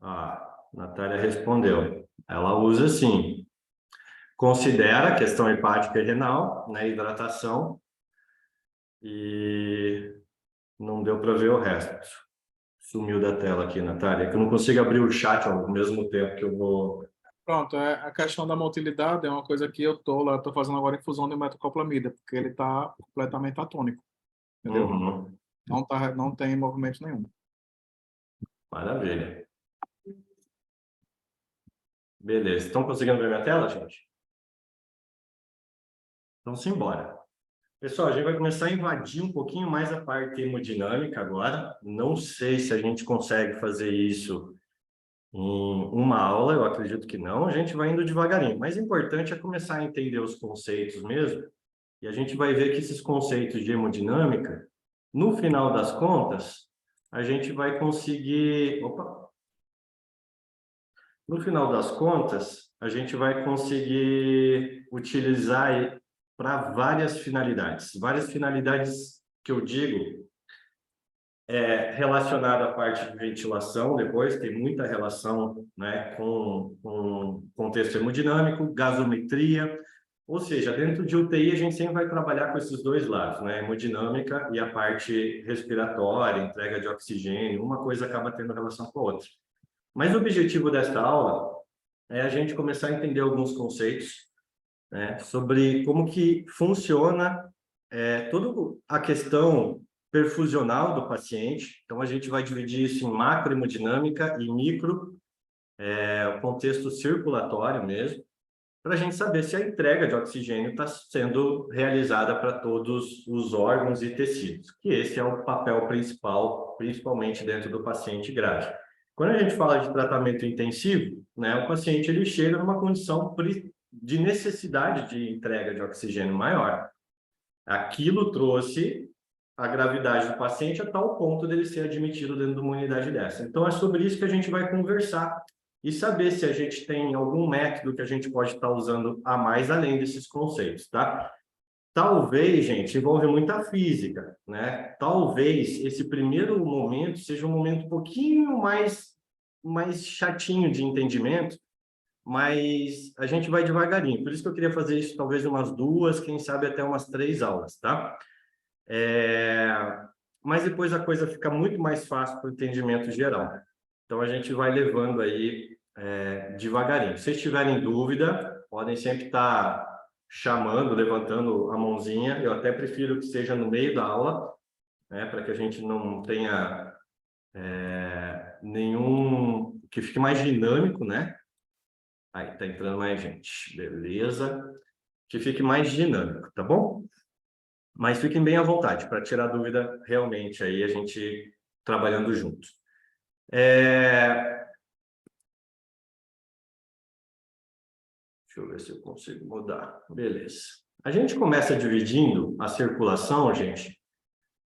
A Natália respondeu. Ela usa sim. Considera a questão hepática e renal, né, hidratação, e não deu para ver o resto. Sumiu da tela aqui, Natália, que eu não consigo abrir o chat ao mesmo tempo que eu vou... Pronto, a questão da motilidade é uma coisa que eu tô fazendo agora infusão de metoclopramida, porque ele está completamente atônico, entendeu? Uhum. Não tem movimento nenhum. Maravilha. Beleza. Estão conseguindo ver minha tela, gente? Então, simbora. Pessoal, a gente vai começar a invadir um pouquinho mais a parte hemodinâmica agora. Não sei se a gente consegue fazer isso em uma aula, eu acredito que não. A gente vai indo devagarinho. Mas o importante é começar a entender os conceitos mesmo. E a gente vai ver que esses conceitos de hemodinâmica, no final das contas, a gente vai conseguir... Opa! No final das contas, a gente vai conseguir utilizar para várias finalidades. Várias finalidades que eu digo relacionada à parte de ventilação, depois tem muita relação, né, com contexto hemodinâmico, gasometria, ou seja, dentro de UTI a gente sempre vai trabalhar com esses dois lados, né, hemodinâmica e a parte respiratória, entrega de oxigênio, uma coisa acaba tendo relação com a outra. Mas o objetivo desta aula é a gente começar a entender alguns conceitos, né, sobre como que funciona toda a questão perfusional do paciente. Então, a gente vai dividir isso em macrohemodinâmica e micro, o contexto circulatório mesmo, para a gente saber se a entrega de oxigênio está sendo realizada para todos os órgãos e tecidos, que esse é o papel principal, principalmente dentro do paciente grave. Quando a gente fala de tratamento intensivo, né, o paciente ele chega numa condição de necessidade de entrega de oxigênio maior. Aquilo trouxe a gravidade do paciente a tal ponto dele ser admitido dentro de uma unidade dessa. Então, é sobre isso que a gente vai conversar e saber se a gente tem algum método que a gente pode estar usando a mais além desses conceitos, tá? Talvez, gente, envolve muita física, né? Talvez esse primeiro momento seja um momento um pouquinho mais chatinho de entendimento, mas a gente vai devagarinho. Por isso que eu queria fazer isso talvez umas 2, quem sabe até umas 3 aulas, tá? Mas depois a coisa fica muito mais fácil para o entendimento geral. Então, a gente vai levando aí devagarinho. Se vocês tiverem dúvida, podem sempre estar chamando, levantando a mãozinha. Eu até prefiro que seja no meio da aula, né, para que a gente não tenha nenhum... que fique mais dinâmico, né? Aí, tá entrando mais gente. Beleza. Que fique mais dinâmico, tá bom? Mas fiquem bem à vontade para tirar dúvida realmente aí a gente trabalhando junto. Deixa eu ver se eu consigo mudar. Beleza. A gente começa dividindo a circulação, gente,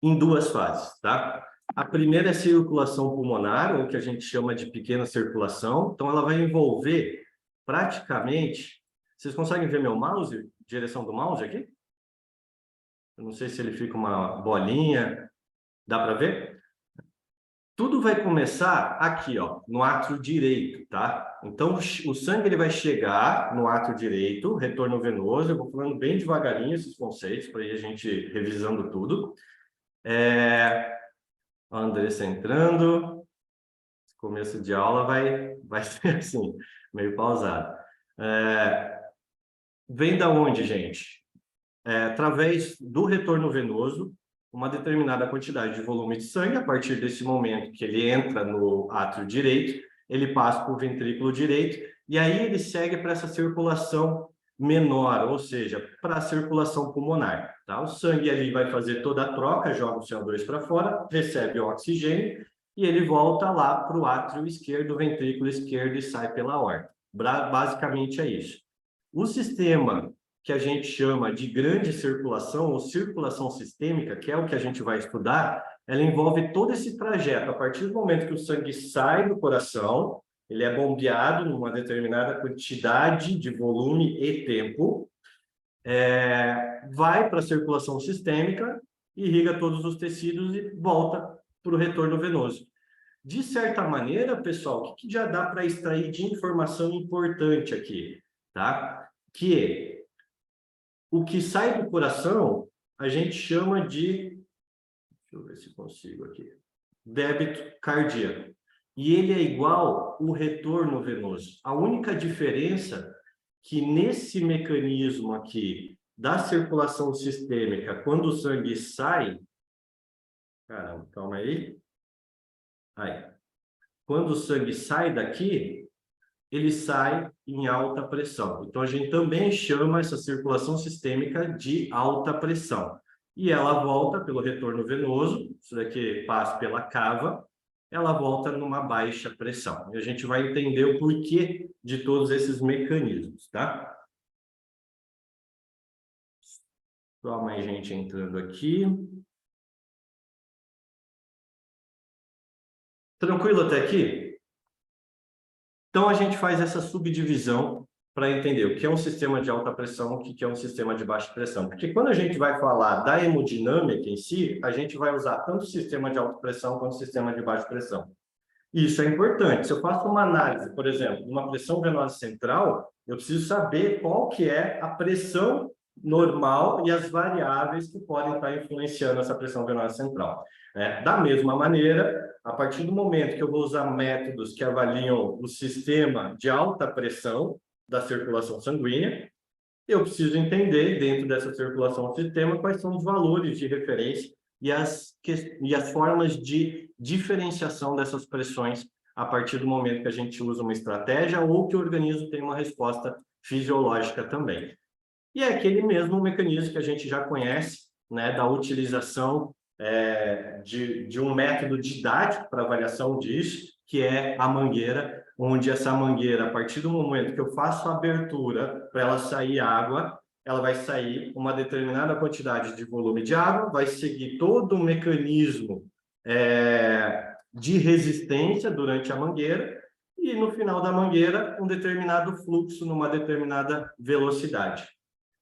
em 2 fases, tá? A primeira é circulação pulmonar, ou que a gente chama de pequena circulação. Então, ela vai envolver praticamente... Vocês conseguem ver meu mouse? Direção do mouse aqui? Eu não sei se ele fica uma bolinha. Dá para ver? Tudo vai começar aqui, ó, no átrio direito, tá? Então, o sangue ele vai chegar no átrio direito, retorno venoso. Eu vou falando bem devagarinho esses conceitos, para ir a gente revisando tudo. A Andressa entrando. Começo de aula vai ser assim, meio pausado. Vem da onde, gente? Através do retorno venoso, uma determinada quantidade de volume de sangue, a partir desse momento que ele entra no átrio direito, ele passa para o ventrículo direito, e aí ele segue para essa circulação menor, ou seja, para a circulação pulmonar. Tá? O sangue ali vai fazer toda a troca, joga o CO2 para fora, recebe o oxigênio, e ele volta lá para o átrio esquerdo, ventrículo esquerdo, e sai pela aorta. Basicamente é isso. O sistema que a gente chama de grande circulação ou circulação sistêmica, que é o que a gente vai estudar, ela envolve todo esse trajeto. A partir do momento que o sangue sai do coração, ele é bombeado numa determinada quantidade de volume e tempo, vai para a circulação sistêmica, irriga todos os tecidos e volta para o retorno venoso. De certa maneira, pessoal, o que já dá para extrair de informação importante aqui, tá? Que o que sai do coração, a gente chama de, deixa eu ver se consigo aqui, débito cardíaco. E ele é igual o retorno venoso. A única diferença que nesse mecanismo aqui da circulação sistêmica, quando o sangue sai, caramba, calma aí. Aí. Quando o sangue sai daqui, ele sai em alta pressão. Então, a gente também chama essa circulação sistêmica de alta pressão. E ela volta pelo retorno venoso, isso daqui passa pela cava, ela volta numa baixa pressão. E a gente vai entender o porquê de todos esses mecanismos, tá? Só mais gente entrando aqui. Tranquilo até aqui? Então, a gente faz essa subdivisão para entender o que é um sistema de alta pressão, o que é um sistema de baixa pressão. Porque quando a gente vai falar da hemodinâmica em si, a gente vai usar tanto o sistema de alta pressão quanto o sistema de baixa pressão. Isso é importante. Se eu faço uma análise, por exemplo, de uma pressão venosa central, eu preciso saber qual que é a pressão normal e as variáveis que podem estar influenciando essa pressão venosa central. Da mesma maneira, a partir do momento que eu vou usar métodos que avaliam o sistema de alta pressão da circulação sanguínea, eu preciso entender, dentro dessa circulação do sistema, quais são os valores de referência e as formas de diferenciação dessas pressões a partir do momento que a gente usa uma estratégia ou que o organismo tem uma resposta fisiológica também. E é aquele mesmo mecanismo que a gente já conhece, né, da utilização de um método didático para avaliação disso, que é a mangueira, onde essa mangueira, a partir do momento que eu faço a abertura para ela sair água, ela vai sair uma determinada quantidade de volume de água, vai seguir todo um mecanismo de resistência durante a mangueira, e no final da mangueira, um determinado fluxo numa determinada velocidade.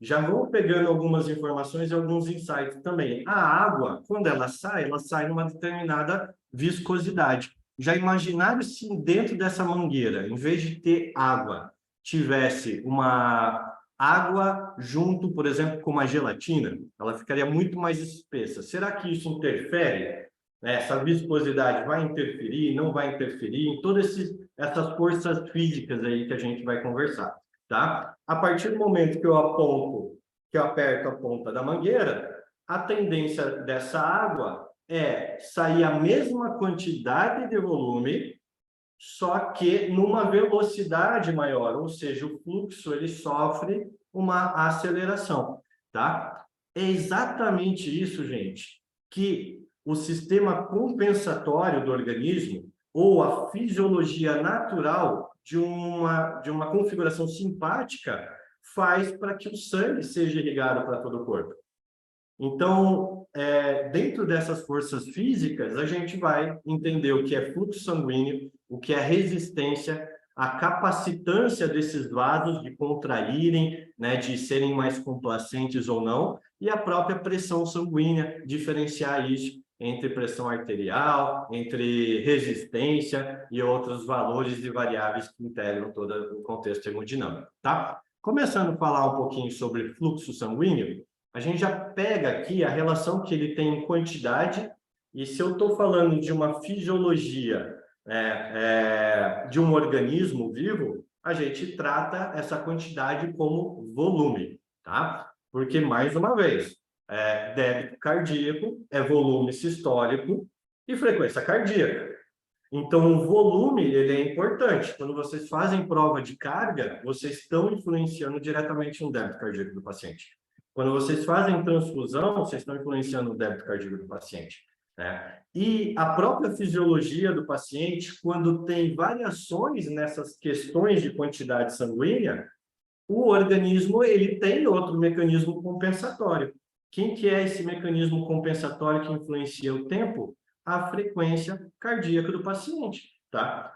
Já vou pegando algumas informações e alguns insights também. A água, quando ela sai numa determinada viscosidade. Já imaginaram se dentro dessa mangueira, em vez de ter água, tivesse uma água junto, por exemplo, com uma gelatina? Ela ficaria muito mais espessa. Será que isso interfere? Essa viscosidade vai interferir, não vai interferir? Em todas essas forças físicas aí que a gente vai conversar. Tá? A partir do momento que eu aperto a ponta da mangueira, a tendência dessa água é sair a mesma quantidade de volume, só que numa velocidade maior, ou seja, o fluxo ele sofre uma aceleração, tá? É exatamente isso, gente, que o sistema compensatório do organismo ou a fisiologia natural de uma configuração simpática faz para que o sangue seja irrigado para todo o corpo. Então, dentro dessas forças físicas, a gente vai entender o que é fluxo sanguíneo, o que é resistência, a capacitância desses vasos de contraírem, né, de serem mais complacentes ou não, e a própria pressão sanguínea, diferenciar isso entre pressão arterial, entre resistência e outros valores e variáveis que integram todo o contexto hemodinâmico, tá? Começando a falar um pouquinho sobre fluxo sanguíneo, a gente já pega aqui a relação que ele tem em quantidade, e se eu estou falando de uma fisiologia de um organismo vivo, a gente trata essa quantidade como volume, tá? Porque, mais uma vez, débito cardíaco é volume sistólico e frequência cardíaca. Então, o volume ele é importante. Quando vocês fazem prova de carga, vocês estão influenciando diretamente no débito cardíaco do paciente. Quando vocês fazem transfusão, vocês estão influenciando o débito cardíaco do paciente. E a própria fisiologia do paciente, quando tem variações nessas questões de quantidade sanguínea, o organismo ele tem outro mecanismo compensatório. Quem que é esse mecanismo compensatório que influencia o tempo? A frequência cardíaca do paciente, tá?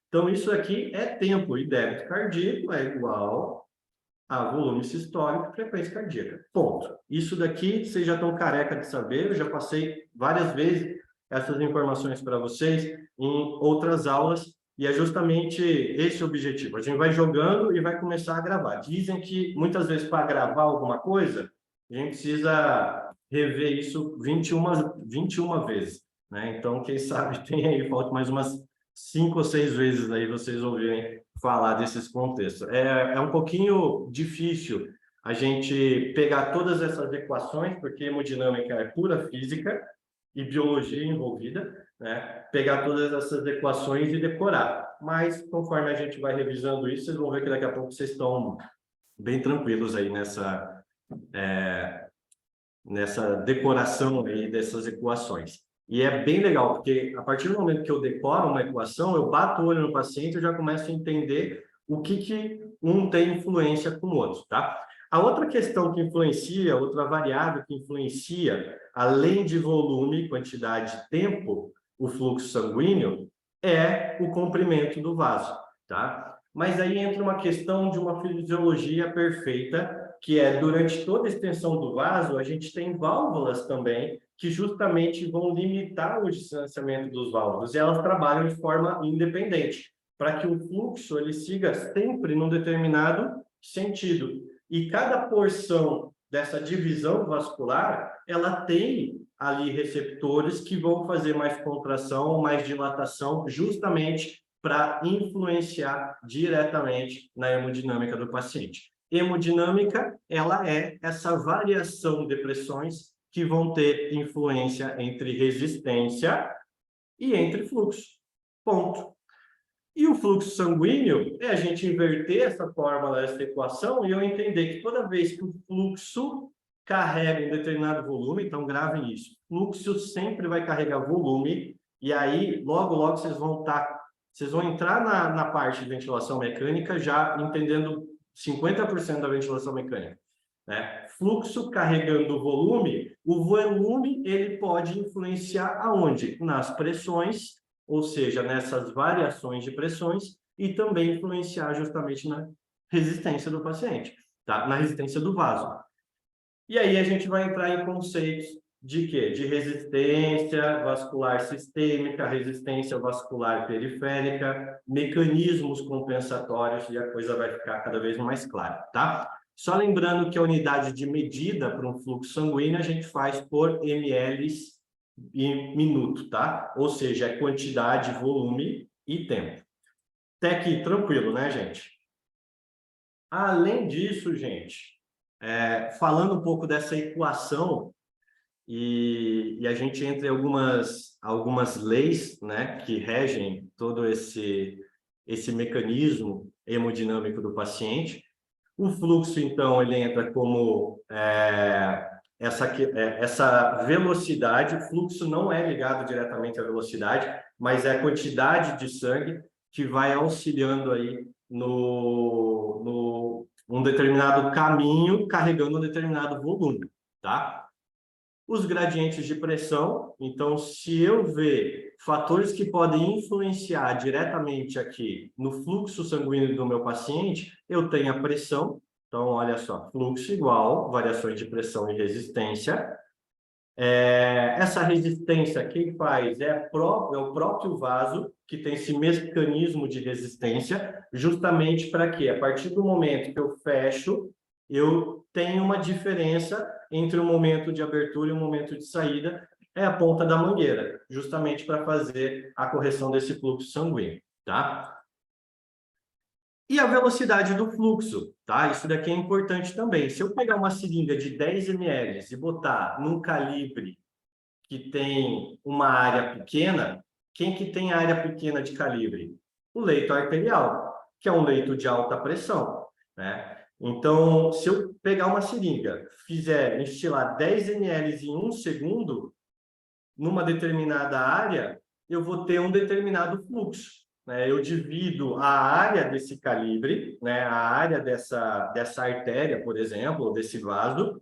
Então isso aqui é tempo, e débito cardíaco é igual a volume sistólico e frequência cardíaca. Ponto. Isso daqui vocês já estão careca de saber, eu já passei várias vezes essas informações para vocês em outras aulas, e é justamente esse o objetivo. A gente vai jogando e vai começar a gravar. Dizem que, muitas vezes, para gravar alguma coisa, a gente precisa rever isso 21 vezes, né? Então, quem sabe tem aí, falta mais umas 5 ou 6 vezes aí vocês ouvirem falar desses contextos. É um pouquinho difícil a gente pegar todas essas equações, porque hemodinâmica é pura física e biologia envolvida, né? Pegar todas essas equações e decorar. Mas, conforme a gente vai revisando isso, vocês vão ver que daqui a pouco vocês estão bem tranquilos aí nessa decoração aí dessas equações. E é bem legal, porque a partir do momento que eu decoro uma equação, eu bato o olho no paciente e já começo a entender o que um tem influência com o outro, tá? A outra questão que influencia, outra variável que influencia, além de volume, quantidade e tempo, o fluxo sanguíneo, é o comprimento do vaso, tá? Mas aí entra uma questão de uma fisiologia perfeita, que é durante toda a extensão do vaso, a gente tem válvulas também, que justamente vão limitar o distanciamento dos válvulas, e elas trabalham de forma independente, para que o fluxo ele siga sempre num determinado sentido. E cada porção dessa divisão vascular, ela tem ali receptores que vão fazer mais contração, mais dilatação, justamente para influenciar diretamente na hemodinâmica do paciente. Hemodinâmica, ela é essa variação de pressões que vão ter influência entre resistência e entre fluxo. Ponto. E o fluxo sanguíneo é a gente inverter essa fórmula, essa equação, e eu entender que toda vez que o fluxo carrega um determinado volume, então gravem isso, fluxo sempre vai carregar volume, e aí logo, logo vocês vão entrar na parte de ventilação mecânica já entendendo 50% da ventilação mecânica, né? Fluxo carregando volume, o volume ele pode influenciar aonde? Nas pressões, ou seja, nessas variações de pressões, e também influenciar justamente na resistência do paciente, tá? Na resistência do vaso. E aí a gente vai entrar em conceitos de quê? De resistência vascular sistêmica, resistência vascular periférica, mecanismos compensatórios, e a coisa vai ficar cada vez mais clara, tá? Só lembrando que a unidade de medida para um fluxo sanguíneo a gente faz por ml em minuto, tá? Ou seja, é quantidade, volume e tempo. Até aqui, tranquilo, né, gente? Além disso, gente, falando um pouco dessa equação, e a gente entra em algumas leis, né, que regem todo esse mecanismo hemodinâmico do paciente. O fluxo, então, ele entra como essa velocidade. O fluxo não é ligado diretamente à velocidade, mas é a quantidade de sangue que vai auxiliando aí um determinado caminho, carregando um determinado volume, tá? Os gradientes de pressão, então, se eu ver fatores que podem influenciar diretamente aqui no fluxo sanguíneo do meu paciente, eu tenho a pressão. Então, olha só, fluxo igual, variações de pressão e resistência. Essa resistência, quem faz é o próprio vaso, que tem esse mecanismo de resistência, justamente para quê? A partir do momento que eu fecho, eu tenho uma diferença entre o momento de abertura e o momento de saída, é a ponta da mangueira, justamente para fazer a correção desse fluxo sanguíneo, tá? E a velocidade do fluxo, tá? Isso daqui é importante também. Se eu pegar uma seringa de 10 ml e botar num calibre que tem uma área pequena, quem que tem área pequena de calibre? O leito arterial, que é um leito de alta pressão, né? Então, se eu pegar uma seringa, instilar 10 ml em 1 segundo, numa determinada área, eu vou ter um determinado fluxo, né? Eu divido a área desse calibre, né? A área dessa artéria, por exemplo, ou desse vaso,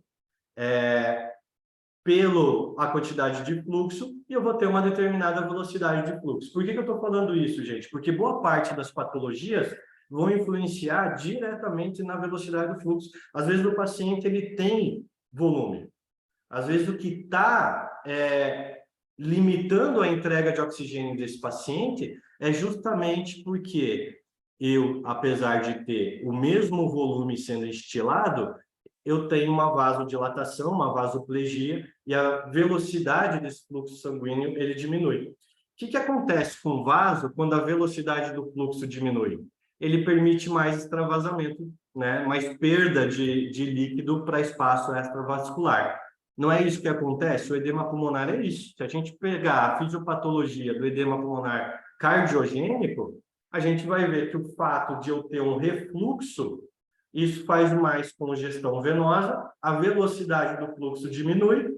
pela quantidade de fluxo, e eu vou ter uma determinada velocidade de fluxo. Por que eu estou falando isso, gente? Porque boa parte das patologias vão influenciar diretamente na velocidade do fluxo. Às vezes o paciente ele tem volume, às vezes o que está limitando a entrega de oxigênio desse paciente, é justamente porque eu, apesar de ter o mesmo volume sendo estilado, eu tenho uma vasodilatação, uma vasoplegia, e a velocidade desse fluxo sanguíneo ele diminui. O que acontece com o vaso quando a velocidade do fluxo diminui? Ele permite mais extravasamento, né? Mais perda de líquido para espaço extravascular. Não é isso que acontece? O edema pulmonar é isso. Se a gente pegar a fisiopatologia do edema pulmonar cardiogênico, a gente vai ver que o fato de eu ter um refluxo, isso faz mais congestão venosa, a velocidade do fluxo diminui,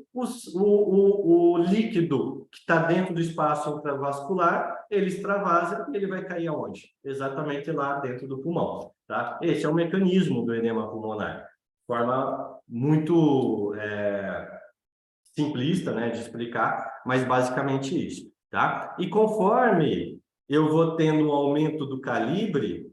o líquido que está dentro do espaço intravascular, ele extravasa e ele vai cair aonde? Exatamente lá dentro do pulmão. Tá? Esse é o mecanismo do edema pulmonar. De forma muito simplista, né, de explicar, mas basicamente isso. Tá? E conforme eu vou tendo um aumento do calibre,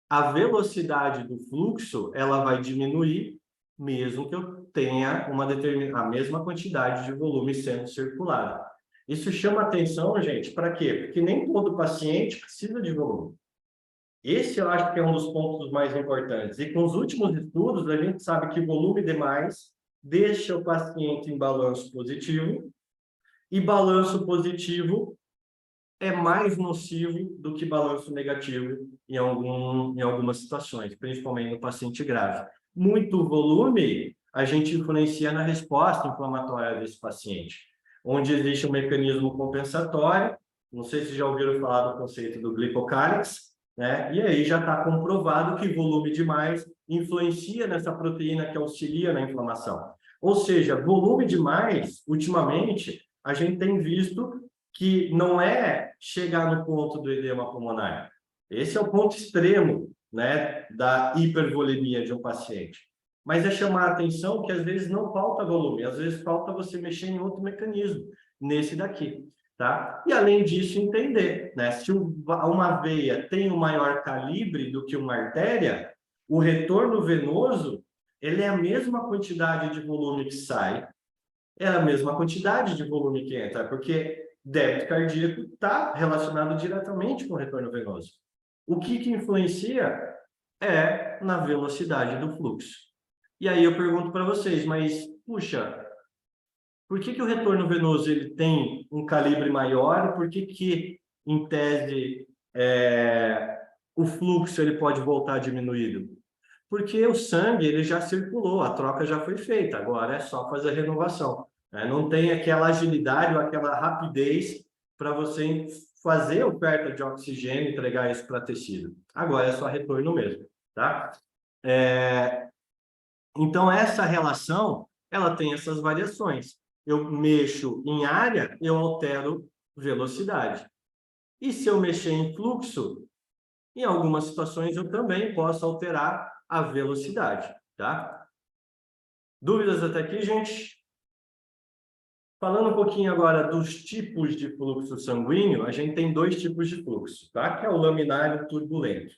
a velocidade do fluxo ela vai diminuir, mesmo que eu tenha a mesma quantidade de volume sendo circulado. Isso chama atenção, gente, para quê? Porque nem todo paciente precisa de volume. Esse eu acho que é um dos pontos mais importantes. E com os últimos estudos, a gente sabe que volume demais deixa o paciente em balanço positivo, e balanço positivo é mais nocivo do que balanço negativo em algumas situações, principalmente no paciente grave. Muito volume, a gente influencia na resposta inflamatória desse paciente, onde existe um mecanismo compensatório, não sei se já ouviram falar do conceito do glicocálix, né? E aí já está comprovado que volume demais influencia nessa proteína que auxilia na inflamação. Ou seja, volume demais, ultimamente, a gente tem visto que não é chegar no ponto do edema pulmonar. Esse é o ponto extremo, né, da hipervolemia de um paciente. Mas é chamar a atenção que às vezes não falta volume, às vezes falta você mexer em outro mecanismo, nesse daqui, tá? E além disso, entender, né, se uma veia tem um maior calibre do que uma artéria, o retorno venoso, ele é a mesma quantidade de volume que sai, é a mesma quantidade de volume que entra, porque débito cardíaco está relacionado diretamente com o retorno venoso. O que influencia é na velocidade do fluxo. E aí eu pergunto para vocês, mas, puxa, por que o retorno venoso ele tem um calibre maior? Por que em tese, o fluxo ele pode voltar diminuído? Porque o sangue ele já circulou, a troca já foi feita, agora é só fazer a renovação. Né? Não tem aquela agilidade ou aquela rapidez para você fazer a oferta de oxigênio e entregar isso para tecido. Agora é só retorno mesmo. Tá? Então, essa relação ela tem essas variações. Eu mexo em área, eu altero velocidade. E se eu mexer em fluxo, em algumas situações eu também posso alterar a velocidade, tá? Dúvidas até aqui, gente? Falando um pouquinho agora dos tipos de fluxo sanguíneo, a gente tem dois tipos de fluxo, tá? Que é o laminar e o turbulento.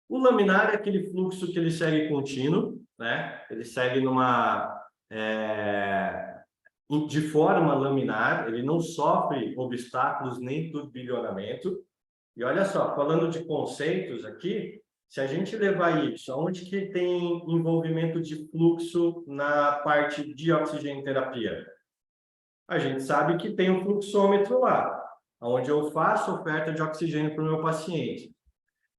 O laminar é aquele fluxo que ele segue contínuo, né? Ele segue de forma laminar, ele não sofre obstáculos nem turbilhonamento. E olha só, falando de conceitos aqui, se a gente levar isso, aonde que tem envolvimento de fluxo na parte de oxigenoterapia? A gente sabe que tem um fluxômetro lá, onde eu faço oferta de oxigênio para o meu paciente.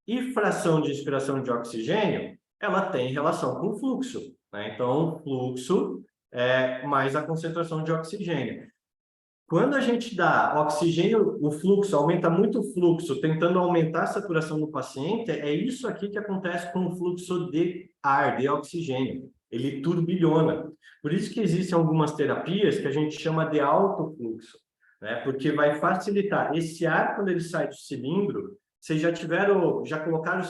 E fração de inspiração de oxigênio, ela tem relação com o fluxo, né? Então, o fluxo é mais a concentração de oxigênio. Quando a gente dá oxigênio, o fluxo, aumenta muito o fluxo, tentando aumentar a saturação do paciente, é isso aqui que acontece com o fluxo de ar, de oxigênio. Ele turbilhona. Por isso que existem algumas terapias que a gente chama de alto fluxo, né? Porque vai facilitar. Esse ar, quando ele sai do cilindro, vocês já colocaram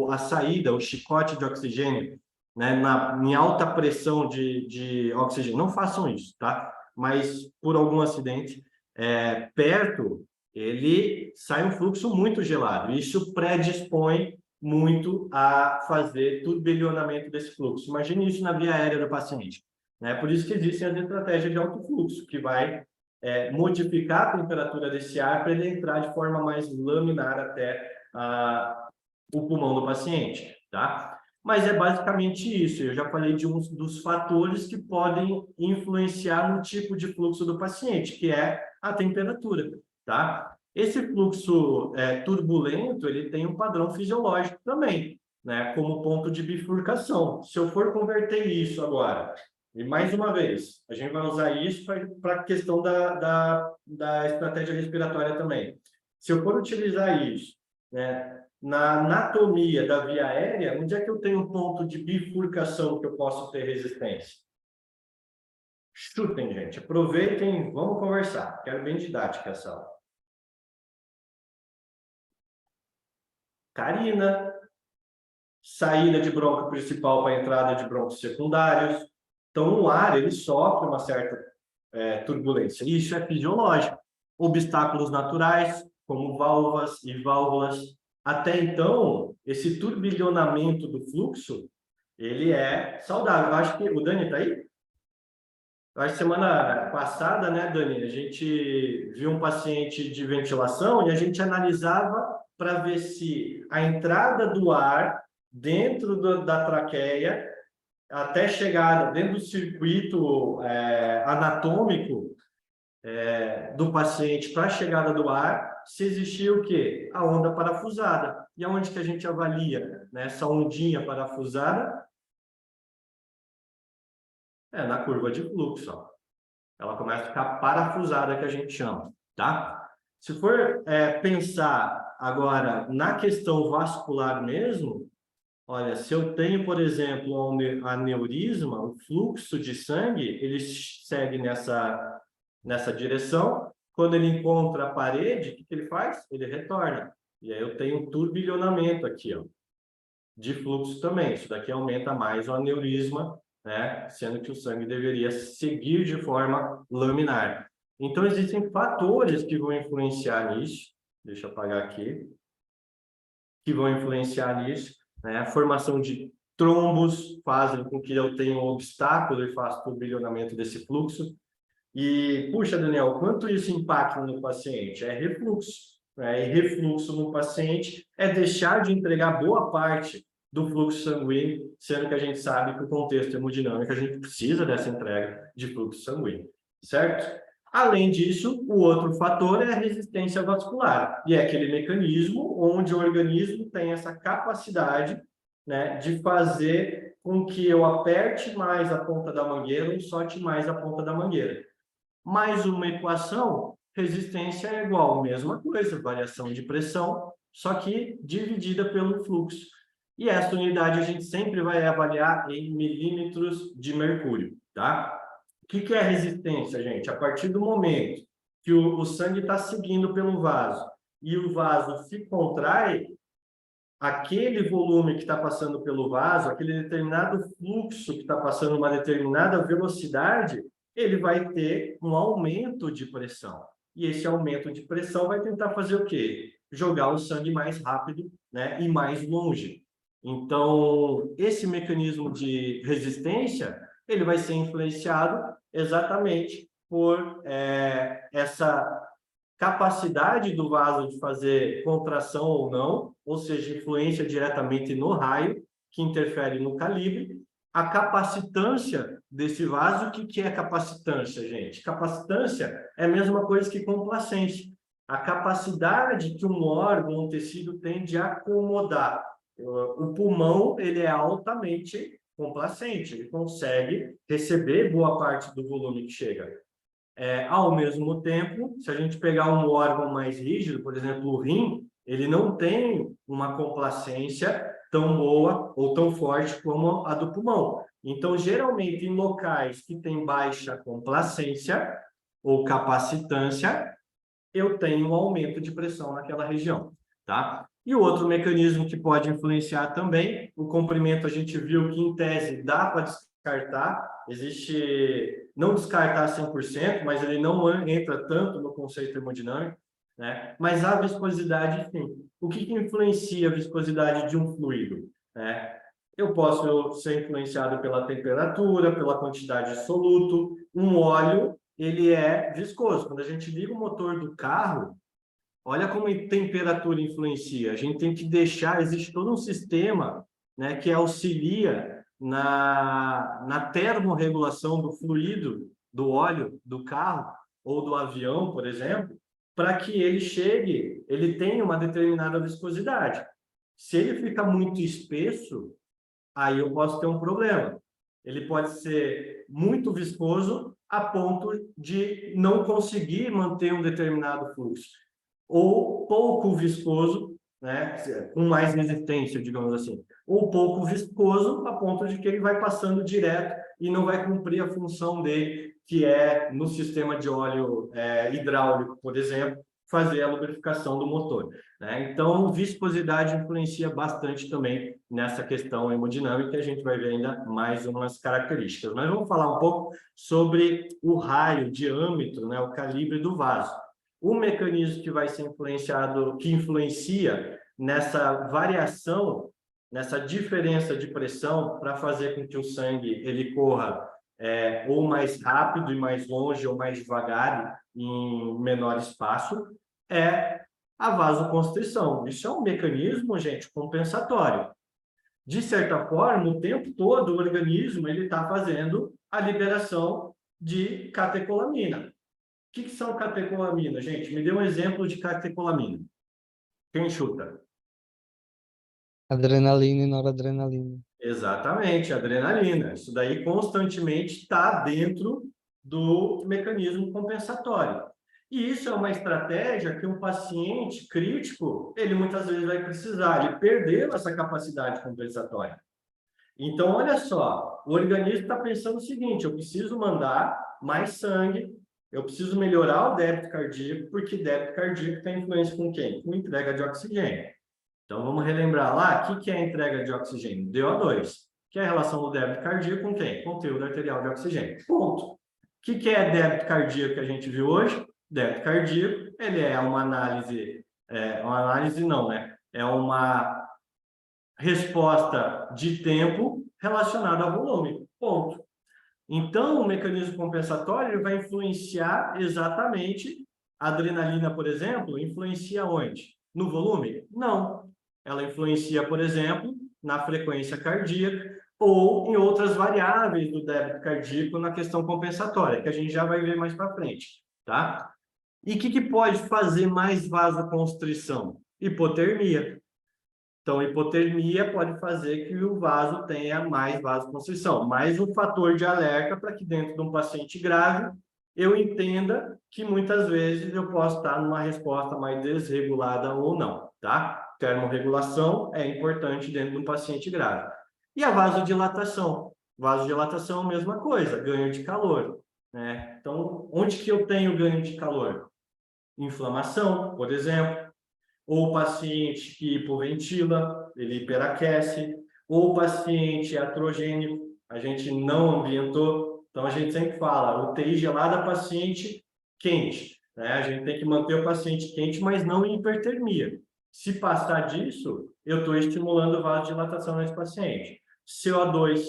a saída, o chicote de oxigênio, né? Em alta pressão de oxigênio. Não façam isso, tá? Mas por algum acidente perto, ele sai um fluxo muito gelado. Isso predispõe muito a fazer turbilhonamento desse fluxo. Imagine isso na via aérea do paciente. Né? Por isso que existem as estratégias de alto fluxo, que vai modificar a temperatura desse ar para ele entrar de forma mais laminar até o pulmão do paciente, tá? Mas é basicamente isso. Eu já falei de um dos fatores que podem influenciar no tipo de fluxo do paciente, que é a temperatura, tá? Esse fluxo turbulento, ele tem um padrão fisiológico também, né? Como ponto de bifurcação. Se eu for converter isso agora, e mais uma vez, a gente vai usar isso para a questão da estratégia respiratória também. Se eu for utilizar isso, né, na anatomia da via aérea, onde é que eu tenho um ponto de bifurcação que eu posso ter resistência? Chutem, gente. Aproveitem, vamos conversar. Quero bem didática essa aula. Carina, saída de bronco principal para entrada de broncos secundários. Então, o ar, ele sofre uma certa turbulência. Isso é fisiológico. Obstáculos naturais, como válvulas e válvulas. Até então, esse turbilhonamento do fluxo, ele é saudável. Eu acho que o Dani está aí? Eu acho que semana passada, né, Dani, a gente viu um paciente de ventilação e a gente analisava para ver se a entrada do ar dentro da traqueia até chegada dentro do circuito anatômico do paciente para a chegada do ar, se existia o quê? A onda parafusada. E aonde que a gente avalia, né, essa ondinha parafusada? Na curva de fluxo. Ó. Ela começa a ficar parafusada, que a gente chama, tá? Se for pensar agora na questão vascular mesmo, olha, se eu tenho, por exemplo, um aneurisma, o fluxo de sangue, ele segue nessa direção. Quando ele encontra a parede, o que ele faz? Ele retorna. E aí eu tenho um turbilhonamento aqui, ó, de fluxo também. Isso daqui aumenta mais o aneurisma, né? Sendo que o sangue deveria seguir de forma laminar. Então, existem fatores que vão influenciar nisso. Deixa eu apagar aqui. Que vão influenciar nisso. Né? A formação de trombos fazem com que eu tenha um obstáculo e faça turbilhonamento desse fluxo. E, puxa, Daniel, quanto isso impacta no paciente? É refluxo. Né? E refluxo no paciente é deixar de entregar boa parte do fluxo sanguíneo, sendo que a gente sabe que o contexto hemodinâmico, a gente precisa dessa entrega de fluxo sanguíneo, certo? Além disso, o outro fator é a resistência vascular, e é aquele mecanismo onde o organismo tem essa capacidade, né, de fazer com que eu aperte mais a ponta da mangueira e solte mais a ponta da mangueira. Mais uma equação, resistência é igual, mesma coisa, variação de pressão, só que dividida pelo fluxo. E essa unidade a gente sempre vai avaliar em milímetros de mercúrio, tá? O que é resistência, gente? A partir do momento que o sangue está seguindo pelo vaso e o vaso se contrai, aquele volume que está passando pelo vaso, aquele determinado fluxo que está passando uma determinada velocidade, ele vai ter um aumento de pressão. E esse aumento de pressão vai tentar fazer o quê? Jogar o sangue mais rápido, né, e mais longe. Então, esse mecanismo de resistência, ele vai ser influenciado exatamente por essa capacidade do vaso de fazer contração ou não, ou seja, influência diretamente no raio, que interfere no calibre, a capacitância desse vaso. O que é capacitância, gente? Capacitância é a mesma coisa que complacência. A capacidade que um órgão, um tecido tem de acomodar. O pulmão, ele é altamente complacente, ele consegue receber boa parte do volume que chega. Ao mesmo tempo, se a gente pegar um órgão mais rígido, por exemplo, o rim, ele não tem uma complacência tão boa ou tão forte como a do pulmão. Então, geralmente, em locais que tem baixa complacência ou capacitância, eu tenho um aumento de pressão naquela região, tá? E o outro mecanismo que pode influenciar também, o comprimento, a gente viu que, em tese, dá para descartar, existe, não descartar 100%, mas ele não entra tanto no conceito hemodinâmico, né? Mas a viscosidade, sim. O que influencia a viscosidade de um fluido? Eu posso ser influenciado pela temperatura, pela quantidade de soluto. Um óleo, ele é viscoso. Quando a gente liga o motor do carro, olha como a temperatura influencia. A gente tem que deixar, existe todo um sistema, né, que auxilia na termorregulação do fluido do óleo do carro ou do avião, por exemplo, para que ele chegue, ele tenha uma determinada viscosidade. Se ele fica muito espesso, aí eu posso ter um problema. Ele pode ser muito viscoso a ponto de não conseguir manter um determinado fluxo, ou pouco viscoso, né, com mais resistência, digamos assim, ou pouco viscoso a ponto de que ele vai passando direto e não vai cumprir a função dele, que é no sistema de óleo hidráulico, por exemplo, fazer a lubrificação do motor, né? Então, viscosidade influencia bastante também nessa questão hemodinâmica, a gente vai ver ainda mais umas características. Mas vamos falar um pouco sobre o raio, o diâmetro, né, o calibre do vaso. O mecanismo que vai ser influenciado, que influencia nessa variação, nessa diferença de pressão para fazer com que o sangue ele corra ou mais rápido e mais longe ou mais devagar em menor espaço, é a vasoconstrição. Isso é um mecanismo, gente, compensatório. De certa forma, o tempo todo o organismo ele está fazendo a liberação de catecolamina. O que são catecolaminas, gente? Me dê um exemplo de catecolamina. Quem chuta? Adrenalina e noradrenalina. Exatamente, adrenalina. Isso daí constantemente está dentro do mecanismo compensatório. E isso é uma estratégia que um paciente crítico, ele muitas vezes vai precisar. Ele perdeu essa capacidade compensatória. Então, olha só, o organismo está pensando o seguinte, eu preciso mandar mais sangue, eu preciso melhorar o débito cardíaco, porque débito cardíaco tem influência com quem? Com entrega de oxigênio. Então, vamos relembrar lá, o que é a entrega de oxigênio? DO2, que é a relação do débito cardíaco com quem? Conteúdo arterial de oxigênio. Ponto. O que é débito cardíaco que a gente viu hoje? Débito cardíaco, ele é uma análise não, né? É uma resposta de tempo relacionada ao volume. Ponto. Então, o mecanismo compensatório ele vai influenciar exatamente a adrenalina, por exemplo, influencia onde? No volume? Não. Ela influencia, por exemplo, na frequência cardíaca ou em outras variáveis do débito cardíaco na questão compensatória, que a gente já vai ver mais para frente, tá? E o que pode fazer mais vasoconstrição? Hipotermia. Então, hipotermia pode fazer que o vaso tenha mais vasoconstrição, mais um fator de alerta para que dentro de um paciente grave eu entenda que muitas vezes eu posso estar numa resposta mais desregulada ou não, tá? Termorregulação é importante dentro de um paciente grave. E a vasodilatação? Vasodilatação é a mesma coisa, ganho de calor, né? Então, onde que eu tenho ganho de calor? Inflamação, por exemplo. Ou o paciente que hipoventila, ele hiperaquece, ou o paciente atrogênico, a gente não ambientou, então a gente sempre fala, UTI gelada, paciente quente, né? A gente tem que manter o paciente quente, mas não em hipertermia. Se passar disso, eu estou estimulando vasodilatação nesse paciente. CO2,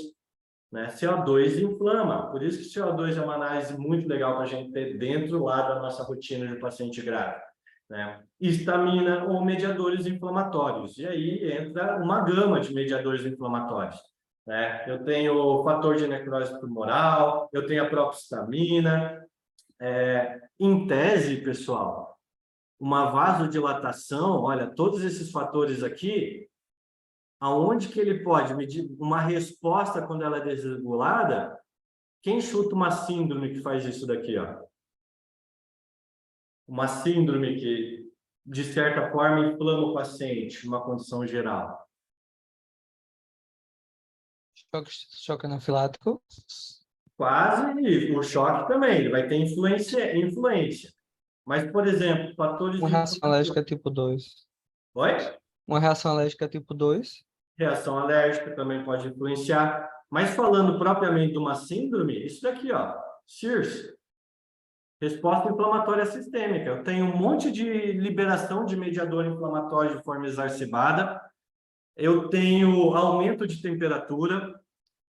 né? CO2 inflama, por isso que CO2 é uma análise muito legal para a gente ter dentro lá da nossa rotina de paciente grave. Né? Histamina ou mediadores inflamatórios. E aí entra uma gama de mediadores inflamatórios. Né? Eu tenho o fator de necrose tumoral, eu tenho a própria histamina. Em tese, pessoal, uma vasodilatação, olha, todos esses fatores aqui, aonde que ele pode medir uma resposta quando ela é desregulada? Quem chuta uma síndrome que faz isso daqui, ó? Uma síndrome que, de certa forma, inflama o paciente, uma condição geral. Choque anafilático. Quase, e o choque também, ele vai ter influência. Mas, por exemplo, fatores Uma reação alérgica tipo 2. Oi? Uma reação alérgica tipo 2. Reação alérgica também pode influenciar. Mas falando propriamente de uma síndrome, isso daqui, ó, SIRS, resposta inflamatória sistêmica. Eu tenho um monte de liberação de mediador inflamatório de forma exacerbada. Eu tenho aumento de temperatura.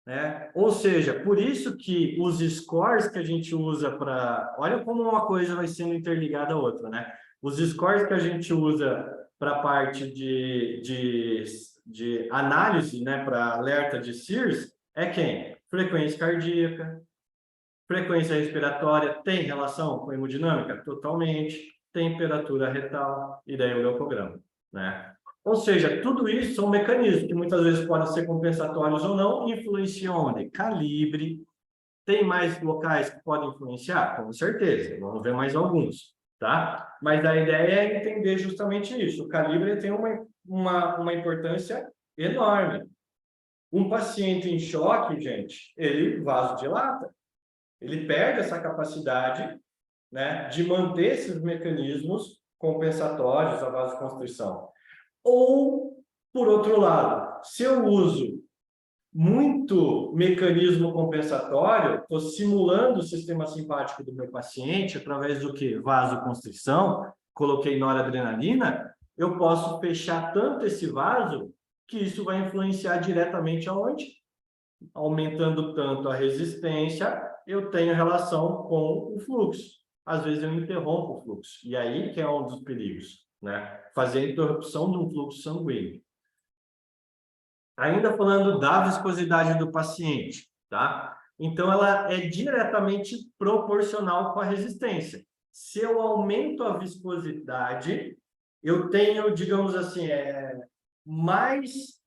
né? Ou seja, por isso que os scores que a gente usa para... Olha como uma coisa vai sendo interligada à outra, né? Os scores que a gente usa para a parte de análise, né, para alerta de SIRS, é quem? Frequência cardíaca, frequência respiratória, tem relação com hemodinâmica? Totalmente. Temperatura retal e daí o leucograma, né? Ou seja, tudo isso são mecanismos que muitas vezes podem ser compensatórios ou não, influenciam onde? Calibre. Tem mais locais que podem influenciar? Com certeza, vamos ver mais alguns, tá? Mas a ideia é entender justamente isso. O calibre tem uma importância enorme. Um paciente em choque, gente, ele vasodilata. Ele perde essa capacidade, né, de manter esses mecanismos compensatórios à vasoconstrição. Ou, por outro lado, se eu uso muito mecanismo compensatório, estou simulando o sistema simpático do meu paciente através do que? Vasoconstrição, coloquei noradrenalina, eu posso fechar tanto esse vaso que isso vai influenciar diretamente aonde? Aumentando tanto a resistência, eu tenho relação com o fluxo. Às vezes eu interrompo o fluxo. E aí que é um dos perigos, né? Fazer a interrupção de um fluxo sanguíneo. Ainda falando da viscosidade do paciente, tá? Então, ela é diretamente proporcional com a resistência. Se eu aumento a viscosidade, eu tenho, digamos assim, mais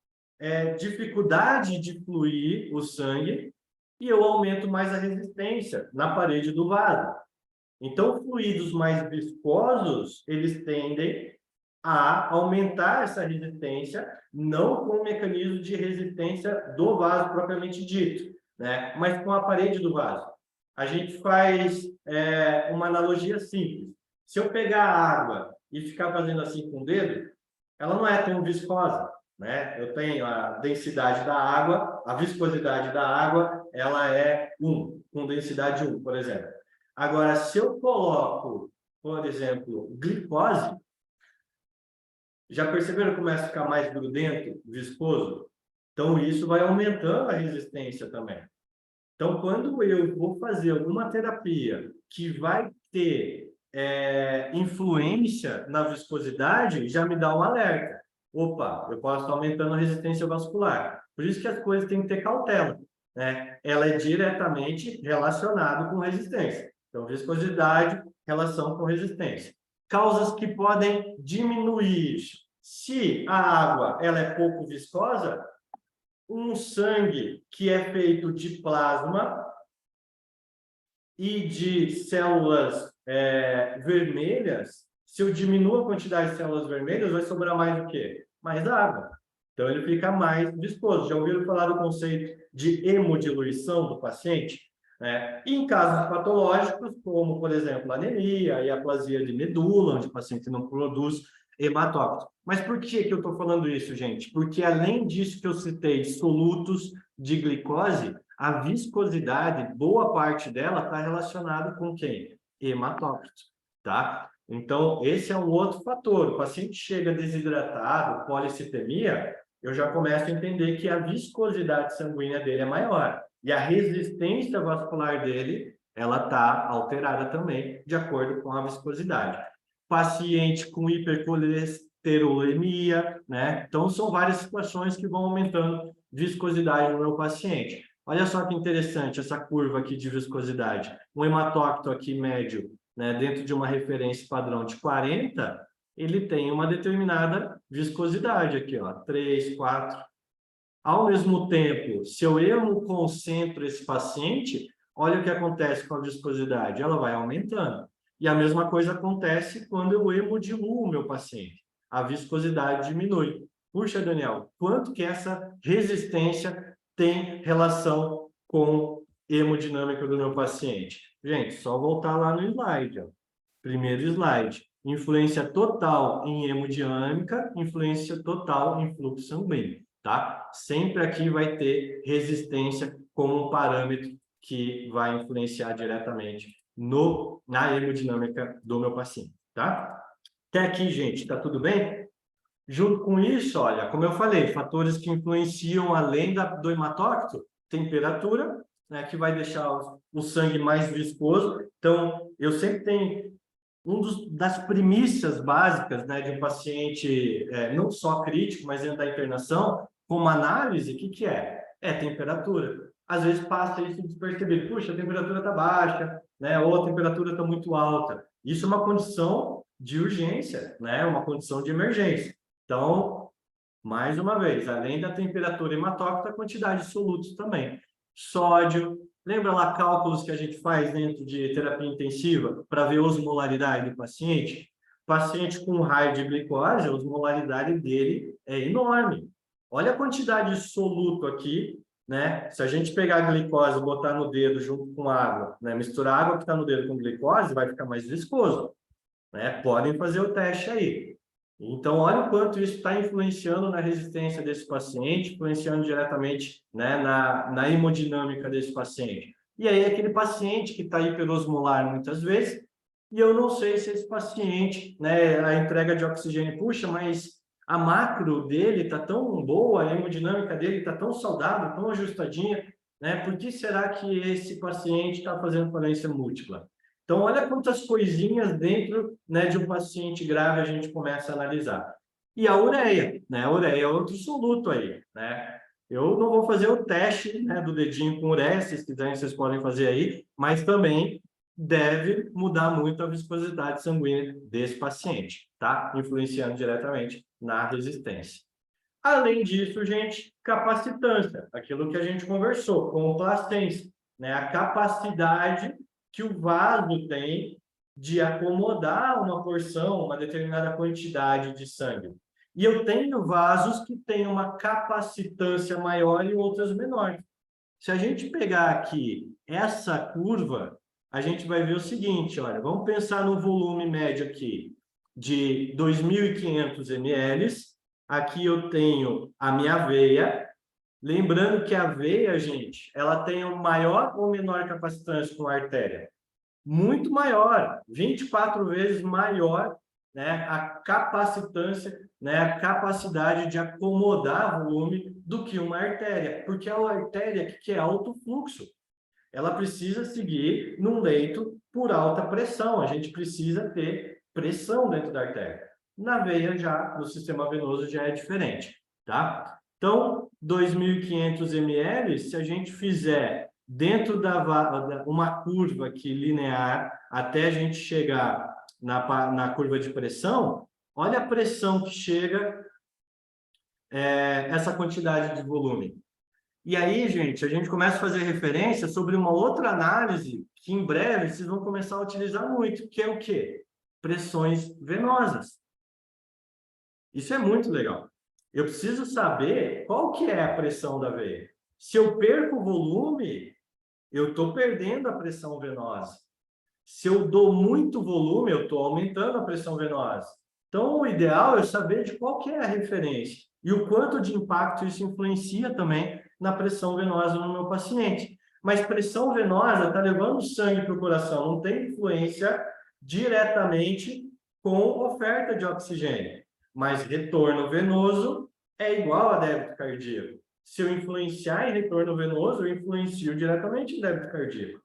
dificuldade de fluir o sangue e eu aumento mais a resistência na parede do vaso. Então, fluidos mais viscosos, eles tendem a aumentar essa resistência, não com o mecanismo de resistência do vaso propriamente dito, né? Mas com a parede do vaso. A gente faz uma analogia simples. Se eu pegar a água e ficar fazendo assim com o dedo, ela não é tão viscosa, né? Eu tenho a densidade da água, a viscosidade da água, ela é 1, com densidade 1, por exemplo. Agora, se eu coloco, por exemplo, glicose, já perceberam que começa a ficar mais grudento, viscoso? Então, isso vai aumentando a resistência também. Então, quando eu vou fazer alguma terapia que vai ter influência na viscosidade, já me dá um alerta. Opa, eu posso estar aumentando a resistência vascular. Por isso que as coisas têm que ter cautela, né? Ela é diretamente relacionada com resistência. Então, viscosidade, relação com resistência. Causas que podem diminuir isso. Se a água ela é pouco viscosa, um sangue que é feito de plasma e de células vermelhas, se eu diminuo a quantidade de células vermelhas, vai sobrar mais o quê? Mais água. Então, ele fica mais viscoso. Já ouviram falar do conceito de hemodiluição do paciente? E em casos patológicos, como, por exemplo, anemia e aplasia de medula, onde o paciente não produz hematócrito. Mas por que eu estou falando isso, gente? Porque além disso que eu citei, solutos de glicose, a viscosidade, boa parte dela está relacionada com quem? Hematócrito, tá? Então, esse é um outro fator. O paciente chega desidratado, policitemia, eu já começo a entender que a viscosidade sanguínea dele é maior. E a resistência vascular dele, ela está alterada também, de acordo com a viscosidade. Paciente com hipercolesterolemia, né? Então, são várias situações que vão aumentando viscosidade no meu paciente. Olha só que interessante essa curva aqui de viscosidade. Um hematócrito aqui médio, né, dentro de uma referência padrão de 40, ele tem uma determinada viscosidade aqui, ó, 3, 4. Ao mesmo tempo, se eu hemoconcentro esse paciente, olha o que acontece com a viscosidade, ela vai aumentando. E a mesma coisa acontece quando eu hemodiluo o meu paciente. A viscosidade diminui. Puxa, Daniel, quanto que essa resistência tem relação com hemodinâmica do meu paciente? Gente, só voltar lá no slide. Ó. Primeiro slide. Influência total em hemodinâmica, influência total em fluxo sanguíneo. Tá? Sempre aqui vai ter resistência como um parâmetro que vai influenciar diretamente na hemodinâmica do meu paciente. Tá? Até aqui, gente, está tudo bem? Junto com isso, olha, como eu falei, fatores que influenciam além do hematócrito, temperatura, né, que vai deixar o sangue mais viscoso. Então, eu sempre tenho das premissas básicas, né, de um paciente, não só crítico, mas dentro da internação, como análise, o que é? É temperatura. Às vezes passa isso despercebido. Puxa, a temperatura está baixa, né, ou a temperatura está muito alta. Isso é uma condição de urgência, né, uma condição de emergência. Então, mais uma vez, além da temperatura hematócrita, a quantidade de solutos também. Sódio, lembra lá cálculos que a gente faz dentro de terapia intensiva para ver a osmolaridade do paciente? Paciente com raio de glicose, a osmolaridade dele é enorme. Olha a quantidade de soluto aqui, né? Se a gente pegar a glicose e botar no dedo junto com água, né? Misturar a água que está no dedo com glicose, vai ficar mais viscoso, né? Podem fazer o teste aí. Então, olha o quanto isso está influenciando na resistência desse paciente, influenciando diretamente, né, na hemodinâmica desse paciente. E aí, aquele paciente que está hiperosmolar muitas vezes, e eu não sei se esse paciente, né, a entrega de oxigênio, puxa, mas a macro dele está tão boa, a hemodinâmica dele está tão saudável, tão ajustadinha, né? Por que será que esse paciente está fazendo falência múltipla? Então, olha quantas coisinhas dentro, né, de um paciente grave a gente começa a analisar. E a ureia, né? A ureia é outro soluto aí, né? Eu não vou fazer o teste, né, do dedinho com ureia, se vocês quiserem, vocês podem fazer aí, mas também deve mudar muito a viscosidade sanguínea desse paciente, tá? Influenciando diretamente na resistência. Além disso, gente, capacitância, aquilo que a gente conversou, complacência, né? A capacidade que o vaso tem de acomodar uma porção, uma determinada quantidade de sangue. E eu tenho vasos que têm uma capacitância maior e outras menores. Se a gente pegar aqui essa curva, a gente vai ver o seguinte, olha, vamos pensar no volume médio aqui de 2.500 ml. Aqui eu tenho a minha veia. Lembrando que a veia, gente, ela tem uma maior ou menor capacitância com a artéria? Muito maior, 24 vezes maior, né, a capacitância, né, a capacidade de acomodar volume do que uma artéria, porque a artéria que é alto fluxo, ela precisa seguir num leito por alta pressão, a gente precisa ter pressão dentro da artéria. Na veia já, no sistema venoso já é diferente, tá? Então, 2.500 ml, se a gente fizer dentro uma curva aqui linear até a gente chegar na curva de pressão, olha a pressão que chega essa quantidade de volume. E aí, gente, a gente começa a fazer referência sobre uma outra análise que em breve vocês vão começar a utilizar muito, que é o quê? Pressões venosas. Isso é muito legal. Eu preciso saber qual que é a pressão da veia. Se eu perco o volume, eu estou perdendo a pressão venosa. Se eu dou muito volume, eu estou aumentando a pressão venosa. Então, o ideal é saber de qual que é a referência e o quanto de impacto isso influencia também na pressão venosa no meu paciente. Mas pressão venosa está levando sangue para o coração, não tem influência diretamente com oferta de oxigênio. Mas retorno venoso é igual a débito cardíaco. Se eu influenciar em retorno venoso, eu influencio diretamente em débito cardíaco.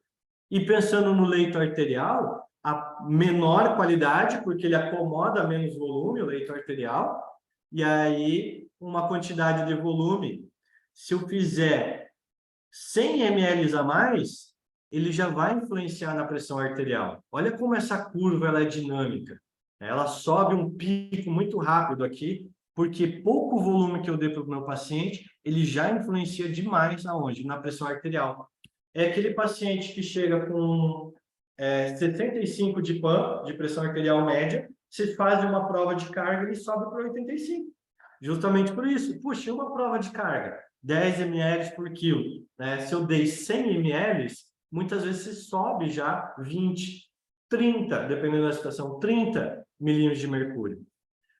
E pensando no leito arterial, a menor qualidade, porque ele acomoda menos volume, o leito arterial, e aí uma quantidade de volume. Se eu fizer 100 ml a mais, ele já vai influenciar na pressão arterial. Olha como essa curva ela é dinâmica. Ela sobe um pico muito rápido aqui, porque pouco volume que eu dei para o meu paciente, ele já influencia demais aonde? Na pressão arterial. É aquele paciente que chega com 65 de PAN, de pressão arterial média, se faz uma prova de carga, ele sobe para 85. Justamente por isso. Puxa, uma prova de carga, 10 ml por quilo. Né? Se eu dei 100 ml, muitas vezes se sobe já 20, 30, dependendo da situação, 30 milímetros de mercúrio.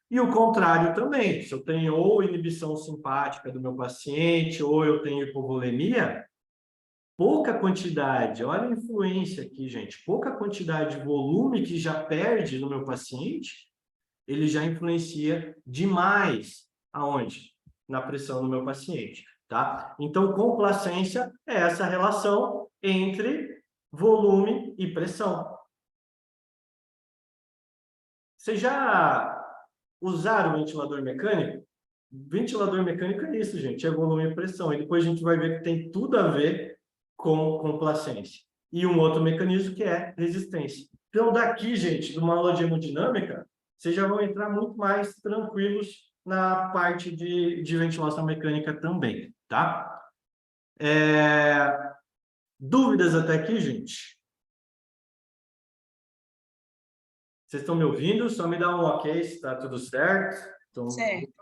E o contrário também. Se eu tenho ou inibição simpática do meu paciente, ou eu tenho hipovolemia, pouca quantidade, olha a influência aqui, gente, pouca quantidade de volume que já perde no meu paciente, ele já influencia demais aonde? Na pressão do meu paciente. tá? Então, complacência é essa relação entre volume e pressão. Vocês já usaram o ventilador mecânico? Ventilador mecânico é isso, gente, é volume e pressão. E depois a gente vai ver que tem tudo a ver com complacência. E um outro mecanismo que é resistência. Então, daqui, gente, de uma aula de hemodinâmica, vocês já vão entrar muito mais tranquilos na parte de ventilação mecânica também, tá? Dúvidas até aqui, gente? Vocês estão me ouvindo? Só me dá um ok se está tudo certo. Então, Certo.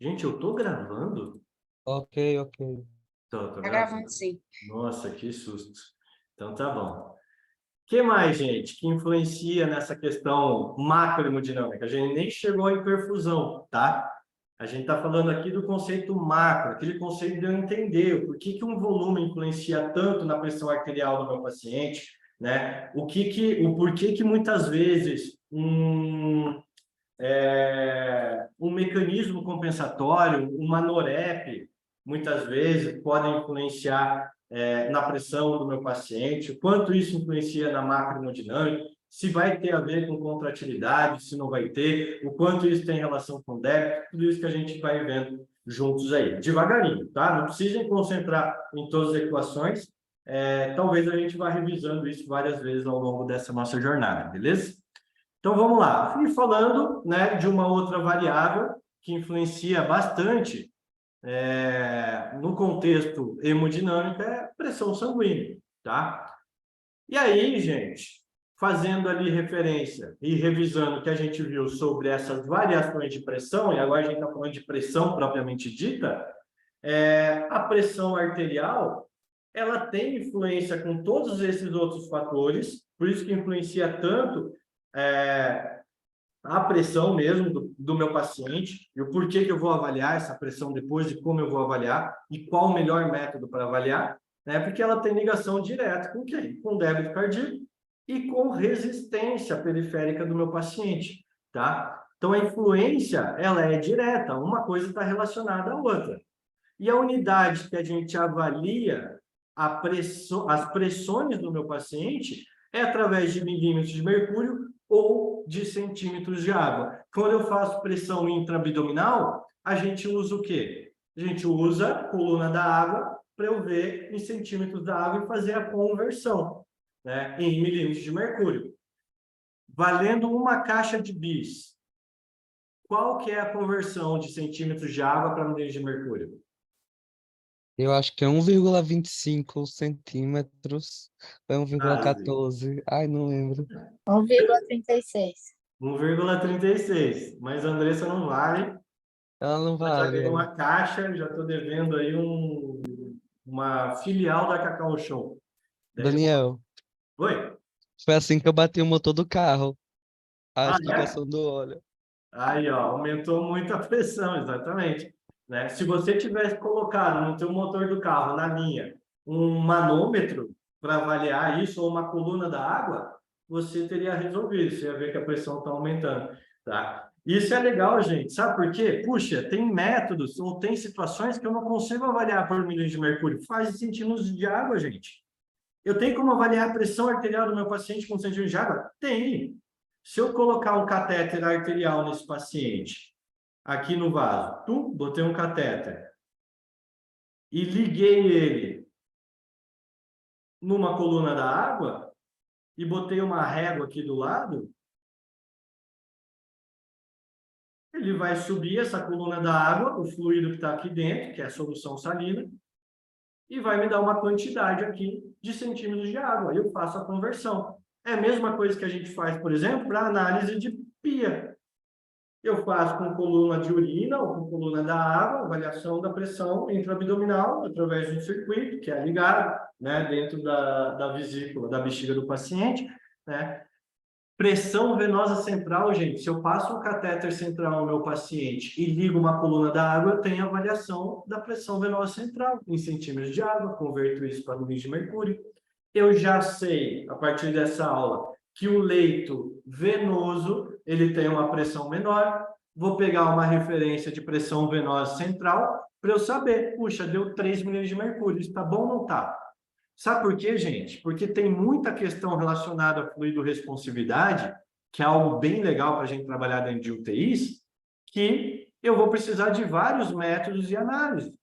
gente, eu estou gravando? Ok, ok. Tô Tá gravando. gravando, sim. Nossa, que susto. Então tá bom. O que mais, gente, que influencia nessa questão macrohemodinâmica? A gente nem chegou em perfusão, tá? A gente está falando aqui do conceito macro, aquele conceito de eu entender por que um volume influencia tanto na pressão arterial do meu paciente, né? O porquê que muitas vezes um mecanismo compensatório, uma NOREP, muitas vezes podem influenciar na pressão do meu paciente, o quanto isso influencia na macrohemodinâmica, se vai ter a ver com contratilidade, se não vai ter, o quanto isso tem relação com débito, tudo isso que a gente vai vendo juntos aí, devagarinho, tá? Não precisem concentrar em todas as equações, talvez a gente vá revisando isso várias vezes ao longo dessa nossa jornada, beleza? Então, vamos lá. E falando, né, de uma outra variável que influencia bastante no contexto hemodinâmico é a pressão sanguínea, tá? E aí, gente, fazendo ali referência e revisando o que a gente viu sobre essas variações de pressão, e agora a gente está falando de pressão propriamente dita, a pressão arterial, ela tem influência com todos esses outros fatores, por isso que influencia tanto a pressão mesmo do meu paciente, e o porquê que eu vou avaliar essa pressão depois e como eu vou avaliar, e qual o melhor método para avaliar, né? Porque ela tem ligação direta com quem? Com débito cardíaco e com resistência periférica do meu paciente, tá? Então, a influência, ela é direta, uma coisa está relacionada à outra. E a unidade que a gente avalia as pressões do meu paciente é através de milímetros de mercúrio ou de centímetros de água. Quando eu faço pressão intraabdominal, a gente usa o quê? A gente usa a coluna da água para eu ver em centímetros da água e fazer a conversão, né, em milímetros de mercúrio. Valendo uma caixa de bis, qual que é a conversão de centímetros de água para milímetros de mercúrio? Eu acho que é 1,25 centímetros. Ou é 1,14. Ai, não lembro. 1,36. 1,36. Mas a Andressa não vale. Ela não Ela já ganhou vale. uma caixa, já estou devendo aí uma filial da Cacau Show. Daniel, Oi? foi assim que eu bati o motor do carro. A Ah, é? explicação do óleo. Aí, ó, aumentou muito a pressão, exatamente. Né? Se você tivesse colocado no teu motor do carro, na linha, um manômetro para avaliar isso, ou uma coluna da água, você teria resolvido, você ia ver que a pressão está aumentando, tá? Isso é legal, gente, sabe por quê? Puxa, tem métodos ou tem situações que eu não consigo avaliar por milímetros de mercúrio. Faz centímetros de água, gente. Eu tenho como avaliar a pressão arterial do meu paciente com centímetros de água? Tem. Se eu colocar um catéter arterial nesse paciente, aqui no vaso, botei um catéter e liguei ele numa coluna da água e botei uma régua aqui do lado, ele vai subir essa coluna da água, o fluido que está aqui dentro, que é a solução salina, e vai me dar uma quantidade aqui de centímetros de água. Eu faço a conversão. É a mesma coisa que a gente faz, por exemplo, para análise de PIA. Eu faço com coluna de urina ou com coluna da água, avaliação da pressão intraabdominal através de um circuito que é ligado, né, dentro da vesícula, da bexiga do paciente, né? Pressão venosa central, gente, se eu passo um catéter central no meu paciente e ligo uma coluna da água, eu tenho avaliação da pressão venosa central em centímetros de água, converto isso para milímetros de mercúrio. Eu já sei, a partir dessa aula, que o leito venoso ele tem uma pressão menor, vou pegar uma referência de pressão venosa central para eu saber, puxa, deu 3 milímetros de mercúrio, isso tá bom ou não tá? Sabe por quê, gente? Porque tem muita questão relacionada à fluido-responsividade, que é algo bem legal para a gente trabalhar dentro de UTIs, que eu vou precisar de vários métodos de análise.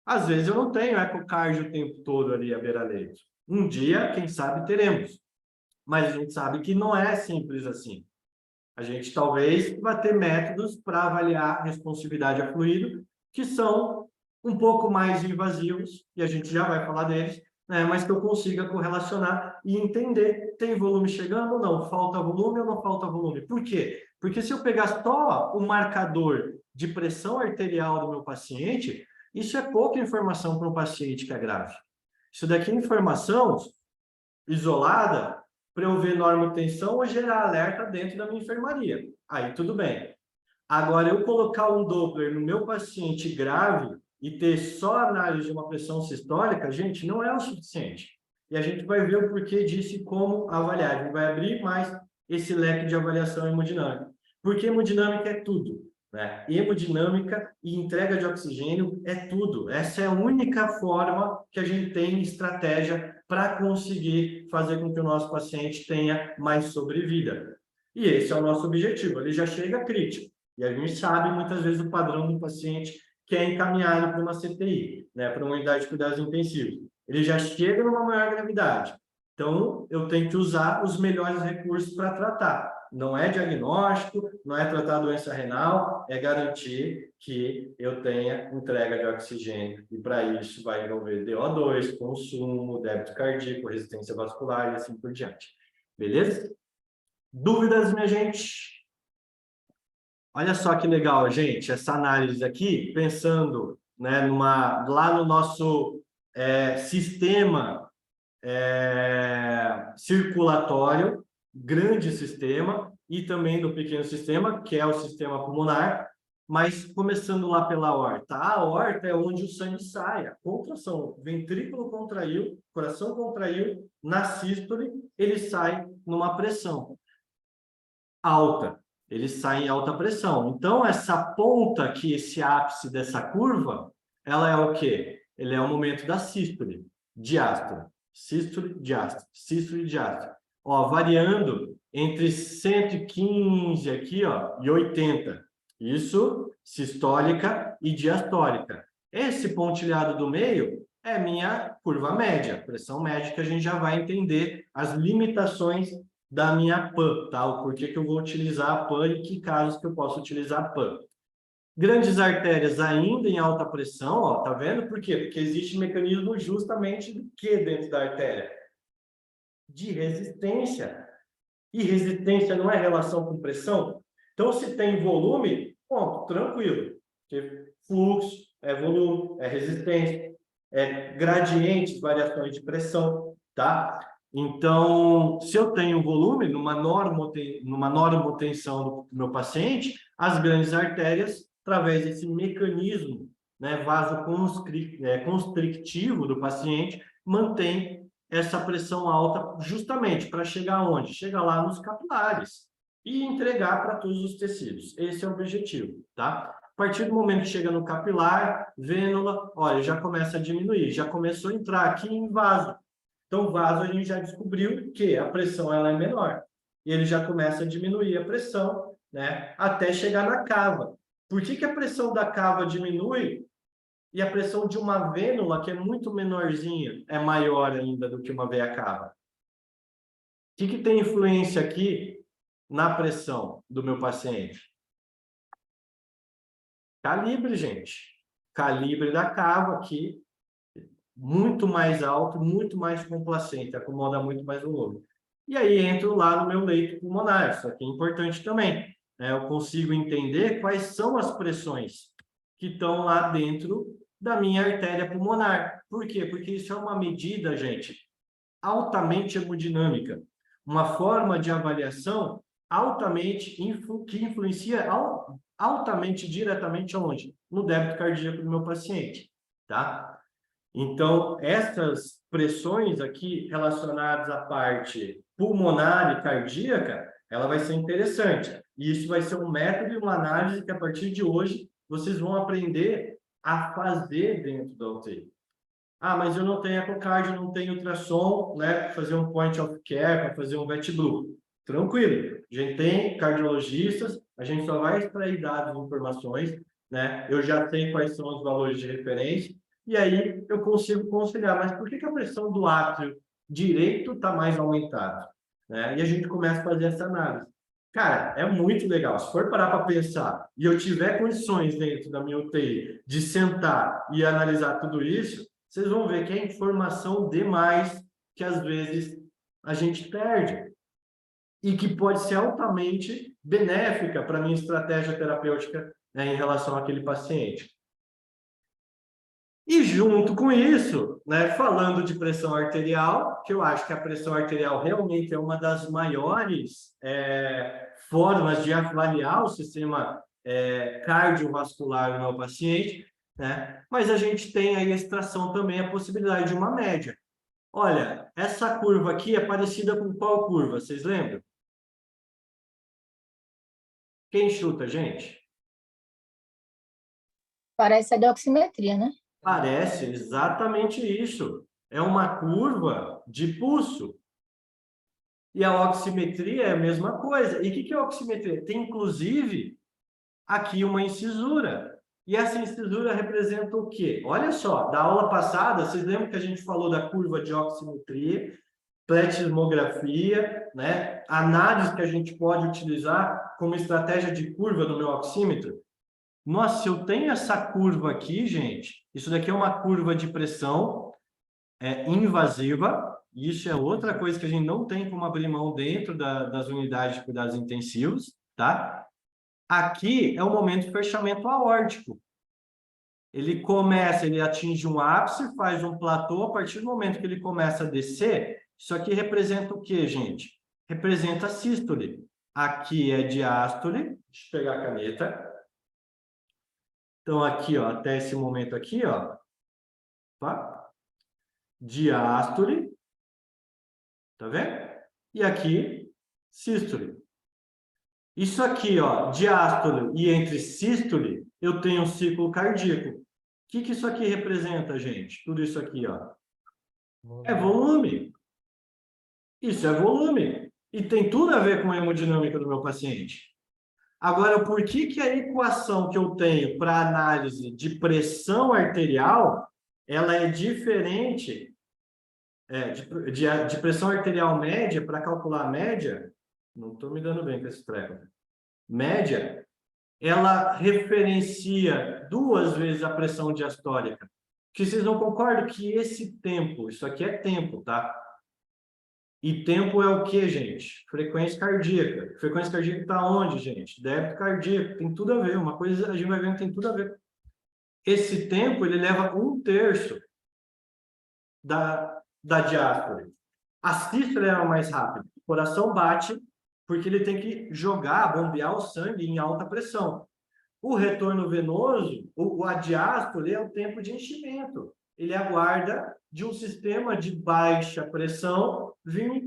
Às vezes eu não tenho ecocardio o tempo todo ali à beira-leito. Um dia, quem sabe, teremos. Mas a gente sabe que não é simples assim. A gente talvez vai ter métodos para avaliar a responsividade a fluido, que são um pouco mais invasivos, e a gente já vai falar deles, né? Mas que eu consiga correlacionar e entender, tem volume chegando ou não, falta volume ou não falta volume. Por quê? Porque se eu pegar só o marcador de pressão arterial do meu paciente, isso é pouca informação para um paciente que é grave. Isso daqui é informação isolada para eu ver normotensão ou gerar alerta dentro da minha enfermaria. Aí tudo bem. Agora, eu colocar um Doppler no meu paciente grave e ter só análise de uma pressão sistólica, gente, não é o suficiente. E a gente vai ver o porquê disso e como avaliar. A gente vai abrir mais esse leque de avaliação hemodinâmica. Porque hemodinâmica é tudo, né? Hemodinâmica e entrega de oxigênio é tudo. Essa é a única forma que a gente tem estratégia para conseguir fazer com que o nosso paciente tenha mais sobrevida. E esse é o nosso objetivo. Ele já chega crítico. E a gente sabe, muitas vezes, o padrão do paciente que é encaminhado para uma CTI, né, para uma unidade de cuidados intensivos. Ele já chega numa maior gravidade. Então, eu tenho que usar os melhores recursos para tratar. Não é diagnóstico, não é tratar a doença renal, é garantir que eu tenha entrega de oxigênio. E para isso vai envolver DO2, consumo, débito cardíaco, resistência vascular e assim por diante. Beleza? Dúvidas, minha gente? Olha só que legal, gente, essa análise aqui, pensando, né, lá no nosso sistema circulatório, grande sistema, e também do pequeno sistema, que é o sistema pulmonar, mas começando lá pela aorta. A aorta é onde o sangue sai, a contração, ventrículo contraiu, coração contraiu, na sístole, ele sai numa pressão alta. Ele sai em alta pressão. Então, essa ponta aqui, esse ápice dessa curva, ela é o quê? Ele é o momento da sístole, diástole, sístole, diástole, sístole, diástole. Ó, variando entre 115 aqui, ó, e 80. Isso, sistólica e diastólica. Esse pontilhado do meio é minha curva média, pressão média, que a gente já vai entender as limitações da minha PAN, tá? O porquê que eu vou utilizar a PAN e que casos que eu posso utilizar a PAN. Grandes artérias ainda em alta pressão, ó, tá vendo? Por quê? Porque existe mecanismo justamente do que dentro da artéria? De resistência. E resistência não é relação com pressão? Então, se tem volume, ponto, tranquilo. Porque fluxo é volume, é resistência, é gradientes, variações de pressão, tá? Então, se eu tenho volume numa normotensão do meu paciente, as grandes artérias, através desse mecanismo, né, vasoconstrictivo do paciente, mantém essa pressão alta justamente para chegar aonde? Chegar lá nos capilares e entregar para todos os tecidos. Esse é o objetivo, tá? A partir do momento que chega no capilar, vênula, olha, já começa a diminuir, já começou a entrar aqui em vaso. Então, o vaso, a gente já descobriu que a pressão ela é menor. E ele já começa a diminuir a pressão, né, até chegar na cava. Por que a pressão da cava diminui e a pressão de uma vênula, que é muito menorzinha, é maior ainda do que uma veia cava? O que tem influência aqui na pressão do meu paciente? Calibre, gente. Calibre da cava aqui, muito mais alto, muito mais complacente, acomoda muito mais volume. E aí entro lá no meu leito pulmonar, isso aqui é importante também, né? Eu consigo entender quais são as pressões que estão lá dentro da minha artéria pulmonar. Por quê? Porque isso é uma medida, gente, altamente hemodinâmica, uma forma de avaliação altamente que influencia altamente diretamente aonde? No débito cardíaco do meu paciente, tá? Então, essas pressões aqui relacionadas à parte pulmonar e cardíaca, ela vai ser interessante. E isso vai ser um método e uma análise que, a partir de hoje, vocês vão aprender a fazer dentro da UTI. Ah, mas eu não tenho ecocardio, não tenho ultrassom, né? Para fazer um point of care, para fazer um VetBlue. Tranquilo. A gente tem cardiologistas, a gente só vai extrair dados e informações, né? Eu já sei quais são os valores de referência, e aí eu consigo conciliar. Mas por que a pressão do átrio direito está mais aumentada? Né? E a gente começa a fazer essa análise. Cara, é muito legal. Se for parar para pensar e eu tiver condições dentro da minha UTI de sentar e analisar tudo isso, vocês vão ver que é informação demais que às vezes a gente perde e que pode ser altamente benéfica para a minha estratégia terapêutica, né, em relação àquele paciente. E junto com isso, né, falando de pressão arterial, que eu acho que a pressão arterial realmente é uma das maiores formas de avaliar o sistema cardiovascular do meu paciente, né? Mas a gente tem aí a extração também, a possibilidade de uma média. Olha, essa curva aqui é parecida com qual curva? Vocês lembram? Quem chuta, gente? Parece a de oximetria, né? Parece exatamente isso. É uma curva de pulso. E a oximetria é a mesma coisa. E o que é a oximetria? Tem, inclusive, aqui uma incisura. E essa incisura representa o quê? Olha só, da aula passada, vocês lembram que a gente falou da curva de oximetria, pletismografia, né? Análise que a gente pode utilizar como estratégia de curva no meu oxímetro. Nossa, se eu tenho essa curva aqui, gente, isso daqui é uma curva de pressão invasiva, e isso é outra coisa que a gente não tem como abrir mão dentro das unidades de cuidados intensivos, tá? Aqui é o momento de fechamento aórtico. Ele começa, ele atinge um ápice, faz um platô, a partir do momento que ele começa a descer, isso aqui representa o quê, gente? Representa a sístole. Aqui é diástole, deixa eu pegar a caneta. Então, aqui, ó, até esse momento aqui, ó, tá? Diástole, tá vendo? E aqui, sístole. Isso aqui, ó, diástole e entre sístole, eu tenho um ciclo cardíaco. O que isso aqui representa, gente? Tudo isso aqui, ó. É volume. Isso é volume. E tem tudo a ver com a hemodinâmica do meu paciente. Agora, por que a equação que eu tenho para análise de pressão arterial, ela é diferente de pressão arterial média, para calcular a média, não estou me dando bem com esse treco. Média, ela referencia 2 vezes a pressão diastólica. Que vocês não concordam que esse tempo, isso aqui é tempo, tá? E tempo é o que, gente? Frequência cardíaca. Frequência cardíaca está onde, gente? Débito cardíaco. Tem tudo a ver. Uma coisa a gente vai ver que tem tudo a ver. Esse tempo, ele leva 1/3 da diástole. A sístole é mais rápida. O coração bate porque ele tem que jogar, bombear o sangue em alta pressão. O retorno venoso, a diástole, é o tempo de enchimento. Ele aguarda de um sistema de baixa pressão vir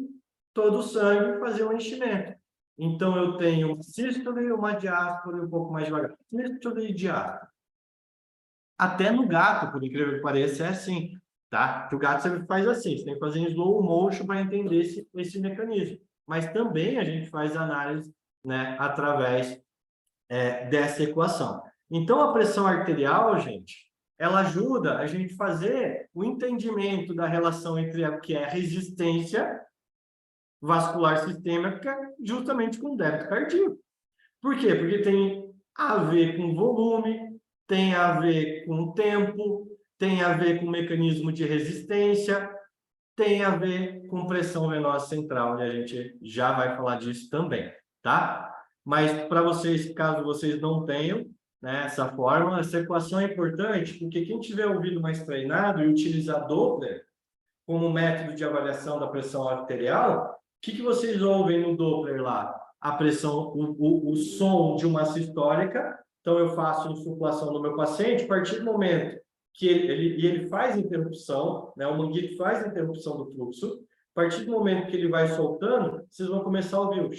todo o sangue fazer o enchimento. Então, eu tenho uma sístole e uma diástole um pouco mais devagar. Sístole e diástole. Até no gato, por incrível que pareça, é assim, tá? Que o gato sempre faz assim, você tem que fazer em slow motion para entender esse mecanismo. Mas também a gente faz análise, né, através dessa equação. Então, a pressão arterial, gente, ela ajuda a gente fazer o entendimento da relação entre o que é resistência vascular sistêmica justamente com débito cardíaco. Por quê? Porque tem a ver com volume, tem a ver com tempo, tem a ver com mecanismo de resistência, tem a ver com pressão venosa central, e a gente já vai falar disso também, tá? Mas para vocês, caso vocês não tenham, né, essa fórmula, essa equação é importante, porque quem tiver ouvido mais treinado e utilizar Doppler como método de avaliação da pressão arterial, o que vocês ouvem no Doppler lá? A pressão, o som de uma sistólica. Então, eu faço insuflação no meu paciente, a partir do momento que ele faz interrupção, né, o manguito faz interrupção do fluxo, a partir do momento que ele vai soltando, vocês vão começar a ouvir o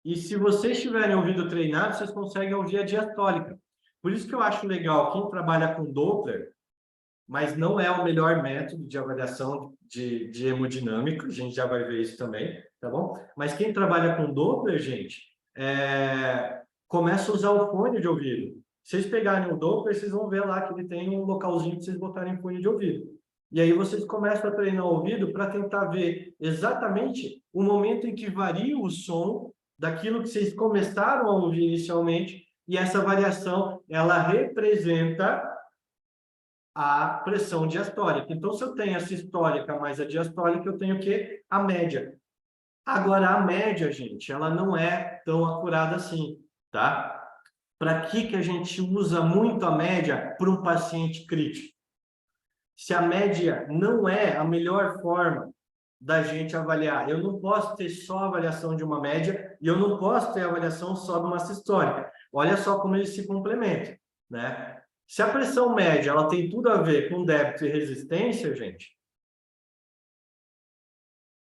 E se vocês tiverem ouvido treinado, vocês conseguem ouvir a diastólica. Por isso que eu acho legal quem trabalha com Doppler, mas não é o melhor método de avaliação de hemodinâmica, a gente já vai ver isso também, tá bom? Mas quem trabalha com Doppler, gente, começa a usar o fone de ouvido. Se vocês pegarem o Doppler, vocês vão ver lá que ele tem um localzinho para vocês botarem fone de ouvido. E aí vocês começam a treinar o ouvido para tentar ver exatamente o momento em que varia o som daquilo que vocês começaram a ouvir inicialmente, e essa variação, ela representa a pressão diastólica. Então, se eu tenho a sistólica mais a diastólica, eu tenho o quê? A média. Agora, a média, gente, ela não é tão acurada assim, tá? Para que a gente usa muito a média para um paciente crítico? Se a média não é a melhor forma da gente avaliar, eu não posso ter só a avaliação de uma média e eu não posso ter a avaliação só de uma sistólica. Olha só como eles se complementam, né? Se a pressão média ela tem tudo a ver com débito e resistência, gente,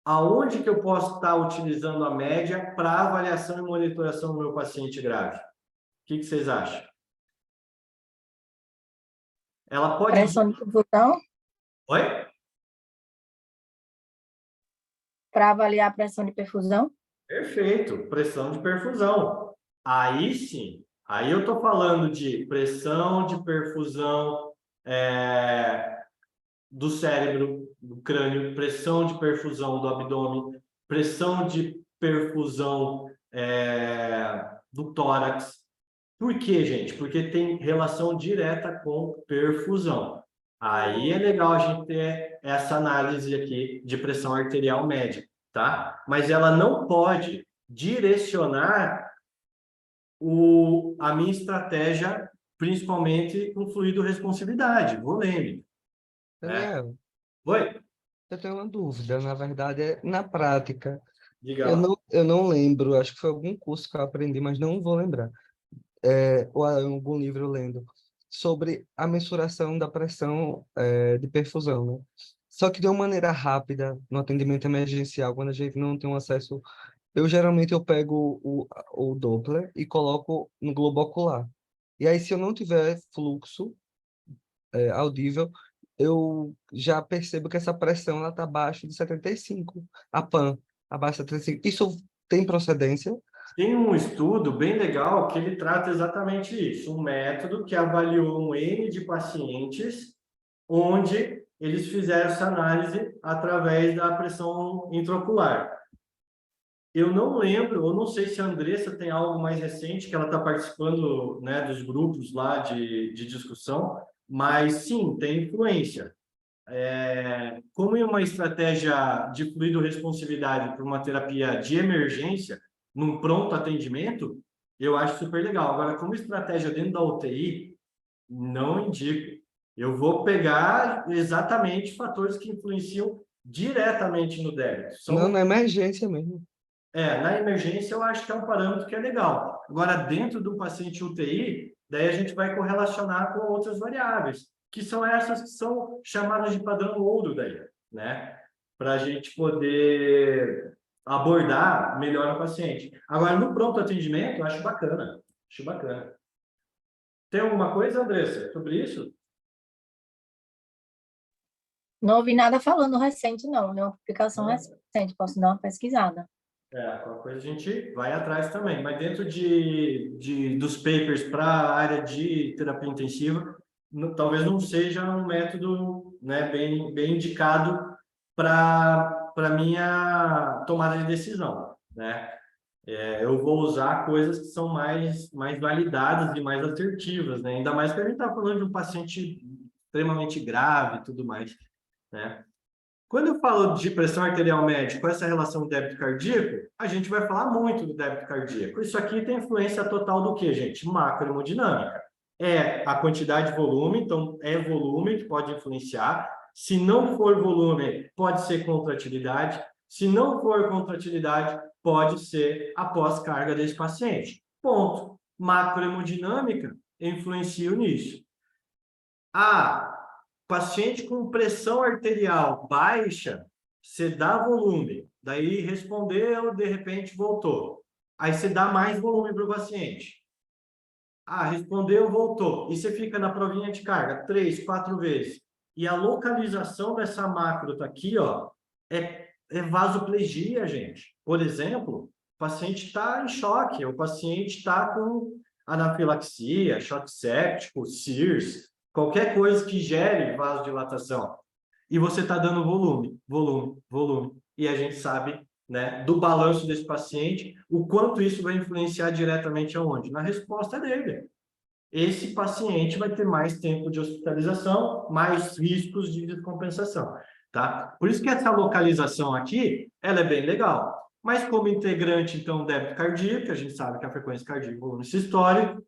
aonde que eu posso estar utilizando a média para avaliação e monitoração do meu paciente grave? O que vocês acham? Ela pode... Pressão de perfusão, Oi? para avaliar a pressão de perfusão. Perfeito, pressão de perfusão. Aí sim, aí eu estou falando de pressão de perfusão do cérebro, do crânio, pressão de perfusão do abdômen, pressão de perfusão do tórax. Por quê, gente? Porque tem relação direta com perfusão. Aí é legal a gente ter essa análise aqui de pressão arterial média, tá? Mas ela não pode direcionar a minha estratégia, principalmente com fluido responsividade, volêmico, né? Daniel, Oi? eu tenho uma dúvida, na verdade, na prática. Diga Eu lá. eu não lembro, acho que foi algum curso que eu aprendi, mas não vou lembrar. Ou algum livro lendo, sobre a mensuração da pressão de perfusão, né? Só que de uma maneira rápida, no atendimento emergencial, quando a gente não tem um acesso, geralmente eu pego o Doppler e coloco no globo ocular. E aí, se eu não tiver fluxo audível, eu já percebo que essa pressão ela está abaixo de 75, a PAN, abaixo de 75. Isso tem procedência? Tem um estudo bem legal que ele trata exatamente isso, um método que avaliou um N de pacientes, onde eles fizeram essa análise através da pressão intraocular. Eu não lembro, eu não sei se a Andressa tem algo mais recente, que ela está participando, né, dos grupos lá de discussão, mas sim, tem influência. Como em uma estratégia de fluido responsividade para uma terapia de emergência, num pronto atendimento, eu acho super legal. Agora, como estratégia dentro da UTI, não indico. Eu vou pegar exatamente fatores que influenciam diretamente no débito. Não, na emergência mesmo. Na emergência eu acho que é um parâmetro que é legal. Agora, dentro do paciente UTI, daí a gente vai correlacionar com outras variáveis, que são essas que são chamadas de padrão ouro daí, né? Para a gente poder abordar melhor o paciente. Agora, no pronto atendimento, eu acho bacana. Acho bacana. Tem alguma coisa, Andressa, sobre isso? Não ouvi nada falando recente, não. Nenhuma publicação recente. Posso dar uma pesquisada. Qualquer coisa a gente vai atrás também. Mas dentro dos papers para a área de terapia intensiva, talvez não seja um método, né, bem indicado para minha tomada de decisão, né? Eu vou usar coisas que são mais validadas e mais assertivas, né? Ainda mais que a gente está falando de um paciente extremamente grave e tudo mais, né? Quando eu falo de pressão arterial média com essa relação débito cardíaco, a gente vai falar muito do débito cardíaco. Isso aqui tem influência total do que, gente? Macrohemodinâmica. É a quantidade de volume, então é volume que pode influenciar. Se não for volume, pode ser contratilidade. Se não for contratilidade, pode ser a pós-carga desse paciente. Ponto. Macrohemodinâmica influencia nisso. Paciente com pressão arterial baixa, você dá volume, daí respondeu, de repente voltou. Aí você dá mais volume para o paciente. Ah, respondeu, voltou. E você fica na provinha de carga 3, 4 vezes. E a localização dessa macro está aqui, ó, é vasoplegia, gente. Por exemplo, o paciente está em choque, o paciente está com anafilaxia, choque séptico, CIRS, qualquer coisa que gere vasodilatação. E você está dando volume, volume, volume. E a gente sabe, né, do balanço desse paciente, o quanto isso vai influenciar diretamente aonde? Na resposta dele. Esse paciente vai ter mais tempo de hospitalização, mais riscos de descompensação, tá? Por isso que essa localização aqui, ela é bem legal. Mas como integrante, então, débito cardíaco, a gente sabe que a frequência cardíaca e volume sistólico,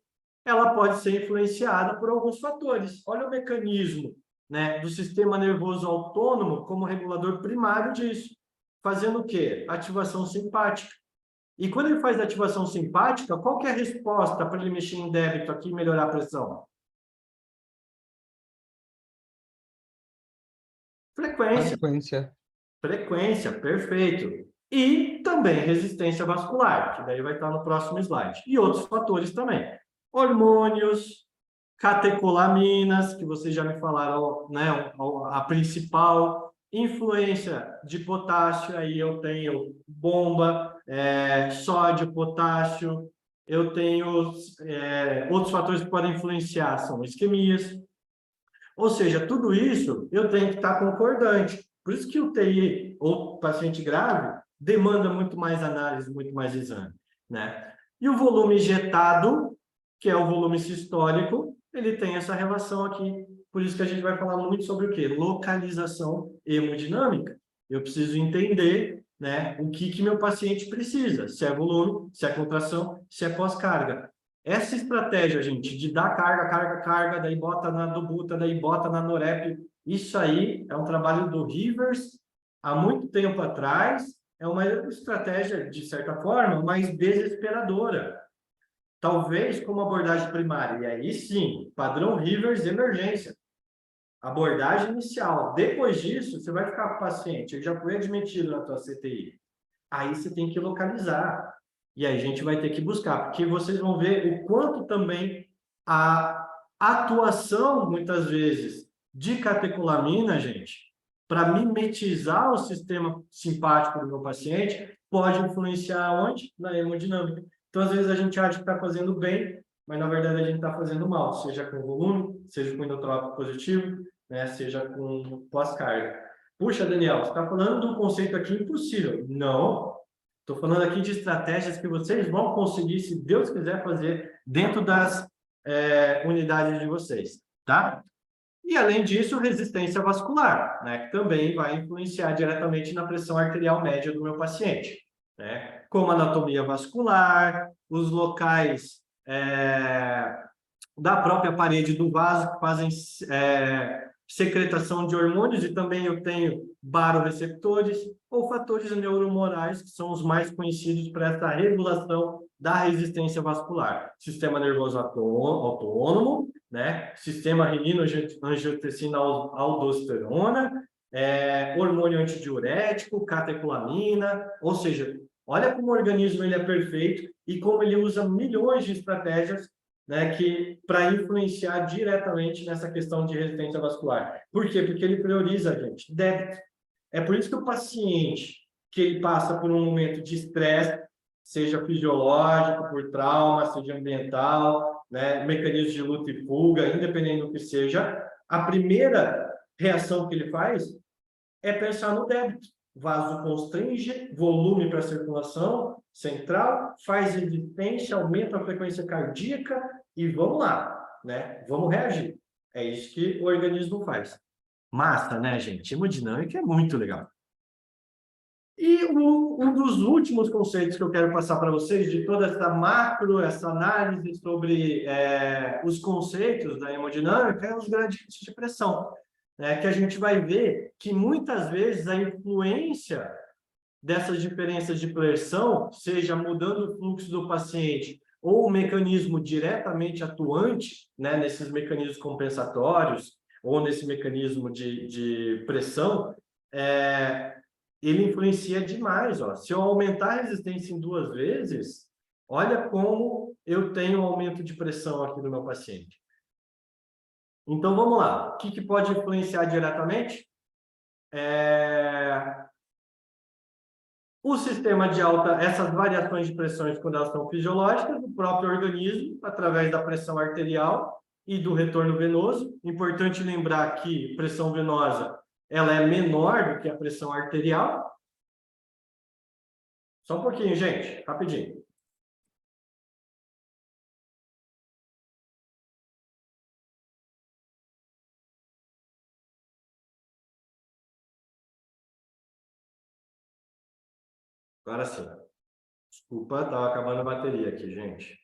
ela pode ser influenciada por alguns fatores. Olha o mecanismo, né, do sistema nervoso autônomo como regulador primário disso. Fazendo o quê? Ativação simpática. E quando ele faz ativação simpática, qual que é a resposta para ele mexer em débito aqui e melhorar a pressão? Frequência. Frequência. Frequência, perfeito. E também resistência vascular, que daí vai estar no próximo slide. E outros fatores também. Hormônios, catecolaminas, que vocês já me falaram, né? A principal. Influência de potássio, aí eu tenho bomba, sódio, potássio. Eu tenho outros fatores que podem influenciar, são isquemias. Ou seja, tudo isso eu tenho que estar concordante. Por isso que o TI, ou paciente grave, demanda muito mais análise, muito mais exame, né? E o volume injetado, que é o volume sistólico, ele tem essa relação aqui. Por isso que a gente vai falar muito sobre o quê? Localização hemodinâmica. Eu preciso entender, né, o que meu paciente precisa. Se é volume, se é contração, se é pós-carga. Essa estratégia, gente, de dar carga, carga, carga, daí bota na dobuta, daí bota na norep, isso aí é um trabalho do Rivers há muito tempo atrás, é uma estratégia, de certa forma, mais desesperadora. Talvez como abordagem primária, e aí sim, padrão Rivers emergência. Abordagem inicial. Depois disso, você vai ficar com o paciente, ele já foi admitido na tua CTI. Aí você tem que localizar. E aí a gente vai ter que buscar, porque vocês vão ver o quanto também a atuação, muitas vezes, de catecolamina, gente, para mimetizar o sistema simpático do meu paciente, pode influenciar onde? Na hemodinâmica. Então, às vezes, a gente acha que está fazendo bem, mas, na verdade, a gente está fazendo mal, seja com volume, seja com inotrópico positivo, né, seja com pós-carga. Puxa, Daniel, você está falando de um conceito aqui impossível. Não, estou falando aqui de estratégias que vocês vão conseguir, se Deus quiser, fazer dentro das unidades de vocês, tá? E, além disso, resistência vascular, né, que também vai influenciar diretamente na pressão arterial média do meu paciente, né? Como anatomia vascular, os locais da própria parede do vaso que fazem secretação de hormônios, e também eu tenho baroreceptores ou fatores neuromorais, que são os mais conhecidos para essa regulação da resistência vascular. Sistema nervoso autônomo, né? Sistema renina-angiotensina aldosterona, hormônio antidiurético, catecolamina, ou seja, olha como o organismo ele é perfeito e como ele usa milhões de estratégias, né, para influenciar diretamente nessa questão de resistência vascular. Por quê? Porque ele prioriza, gente, débito. É por isso que o paciente que ele passa por um momento de estresse, seja fisiológico, por trauma, seja ambiental, né, mecanismo de luta e fuga, independente do que seja, a primeira reação que ele faz é pensar no débito. Vaso constringe, volume para a circulação central, faz resistência, aumenta a frequência cardíaca e vamos lá, né? Vamos reagir. É isso que o organismo faz. Massa, né, gente? Hemodinâmica é muito legal. E um dos últimos conceitos que eu quero passar para vocês, de toda essa macro, essa análise sobre os conceitos da hemodinâmica, é os gradientes de pressão. Que a gente vai ver que muitas vezes a influência dessas diferenças de pressão, seja mudando o fluxo do paciente ou o mecanismo diretamente atuante, né, nesses mecanismos compensatórios ou nesse mecanismo de pressão, ele influencia demais. Ó. Se eu aumentar a resistência em 2 vezes, Olha como eu tenho um aumento de pressão aqui no meu paciente. Então, vamos lá. O que pode influenciar diretamente? O sistema de alta, essas variações de pressões, quando elas são fisiológicas, o próprio organismo, através da pressão arterial e do retorno venoso. Importante lembrar que pressão venosa ela é menor do que a pressão arterial. Só um pouquinho, gente, rapidinho. Agora sim. Desculpa, estava acabando a bateria aqui, gente.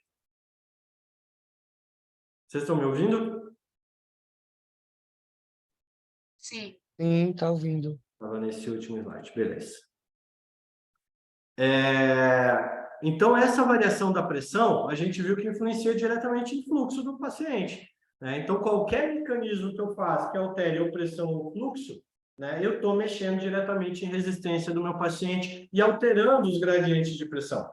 Vocês estão me ouvindo? Sim. Sim, tá ouvindo. Estava nesse último slide, beleza. Então, essa variação da pressão, a gente viu que influencia diretamente no fluxo do paciente, né? Então, qualquer mecanismo que eu faça que altere a pressão ou o fluxo, né, eu estou mexendo diretamente em resistência do meu paciente e alterando os gradientes de pressão.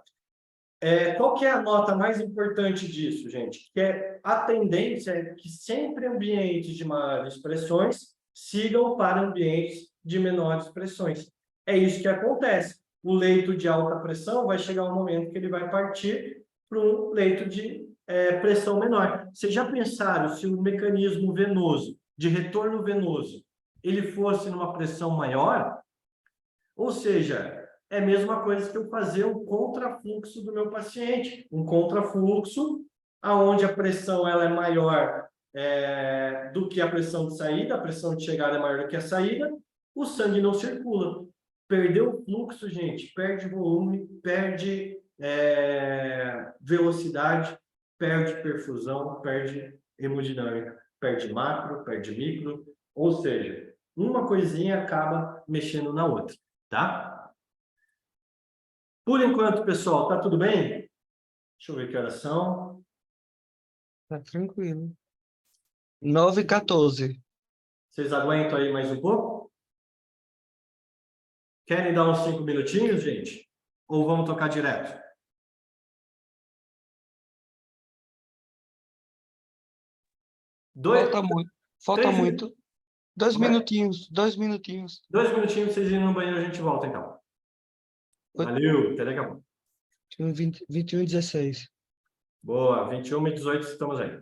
Qual que é a nota mais importante disso, gente? Que a tendência é que sempre ambientes de maiores pressões sigam para ambientes de menores pressões. É isso que acontece. O leito de alta pressão vai chegar um momento que ele vai partir para um leito de pressão menor. Vocês já pensaram se o mecanismo venoso, de retorno venoso, ele fosse numa pressão maior? Ou seja, é a mesma coisa que eu fazer um contrafluxo do meu paciente. Um contrafluxo, onde a pressão ela é maior do que a pressão de saída, a pressão de chegada é maior do que a saída, o sangue não circula. Perdeu o fluxo, gente, perde volume, perde velocidade, perde perfusão, perde hemodinâmica, perde macro, perde micro, ou seja, uma coisinha acaba mexendo na outra, tá? Por enquanto, pessoal, tá tudo bem? Deixa eu ver que horas são. Tá tranquilo. 9h14. Vocês aguentam aí mais um pouco? Querem dar uns 5 minutinhos, gente? Ou vamos tocar direto? Falta muito. Falta 3 muito. 2 Como é? minutinhos. 2 minutinhos. 2 minutinhos, vocês irem no banheiro, a gente volta, então. Valeu, até daqui a pouco. 21h16. Boa, 21h18, estamos aí.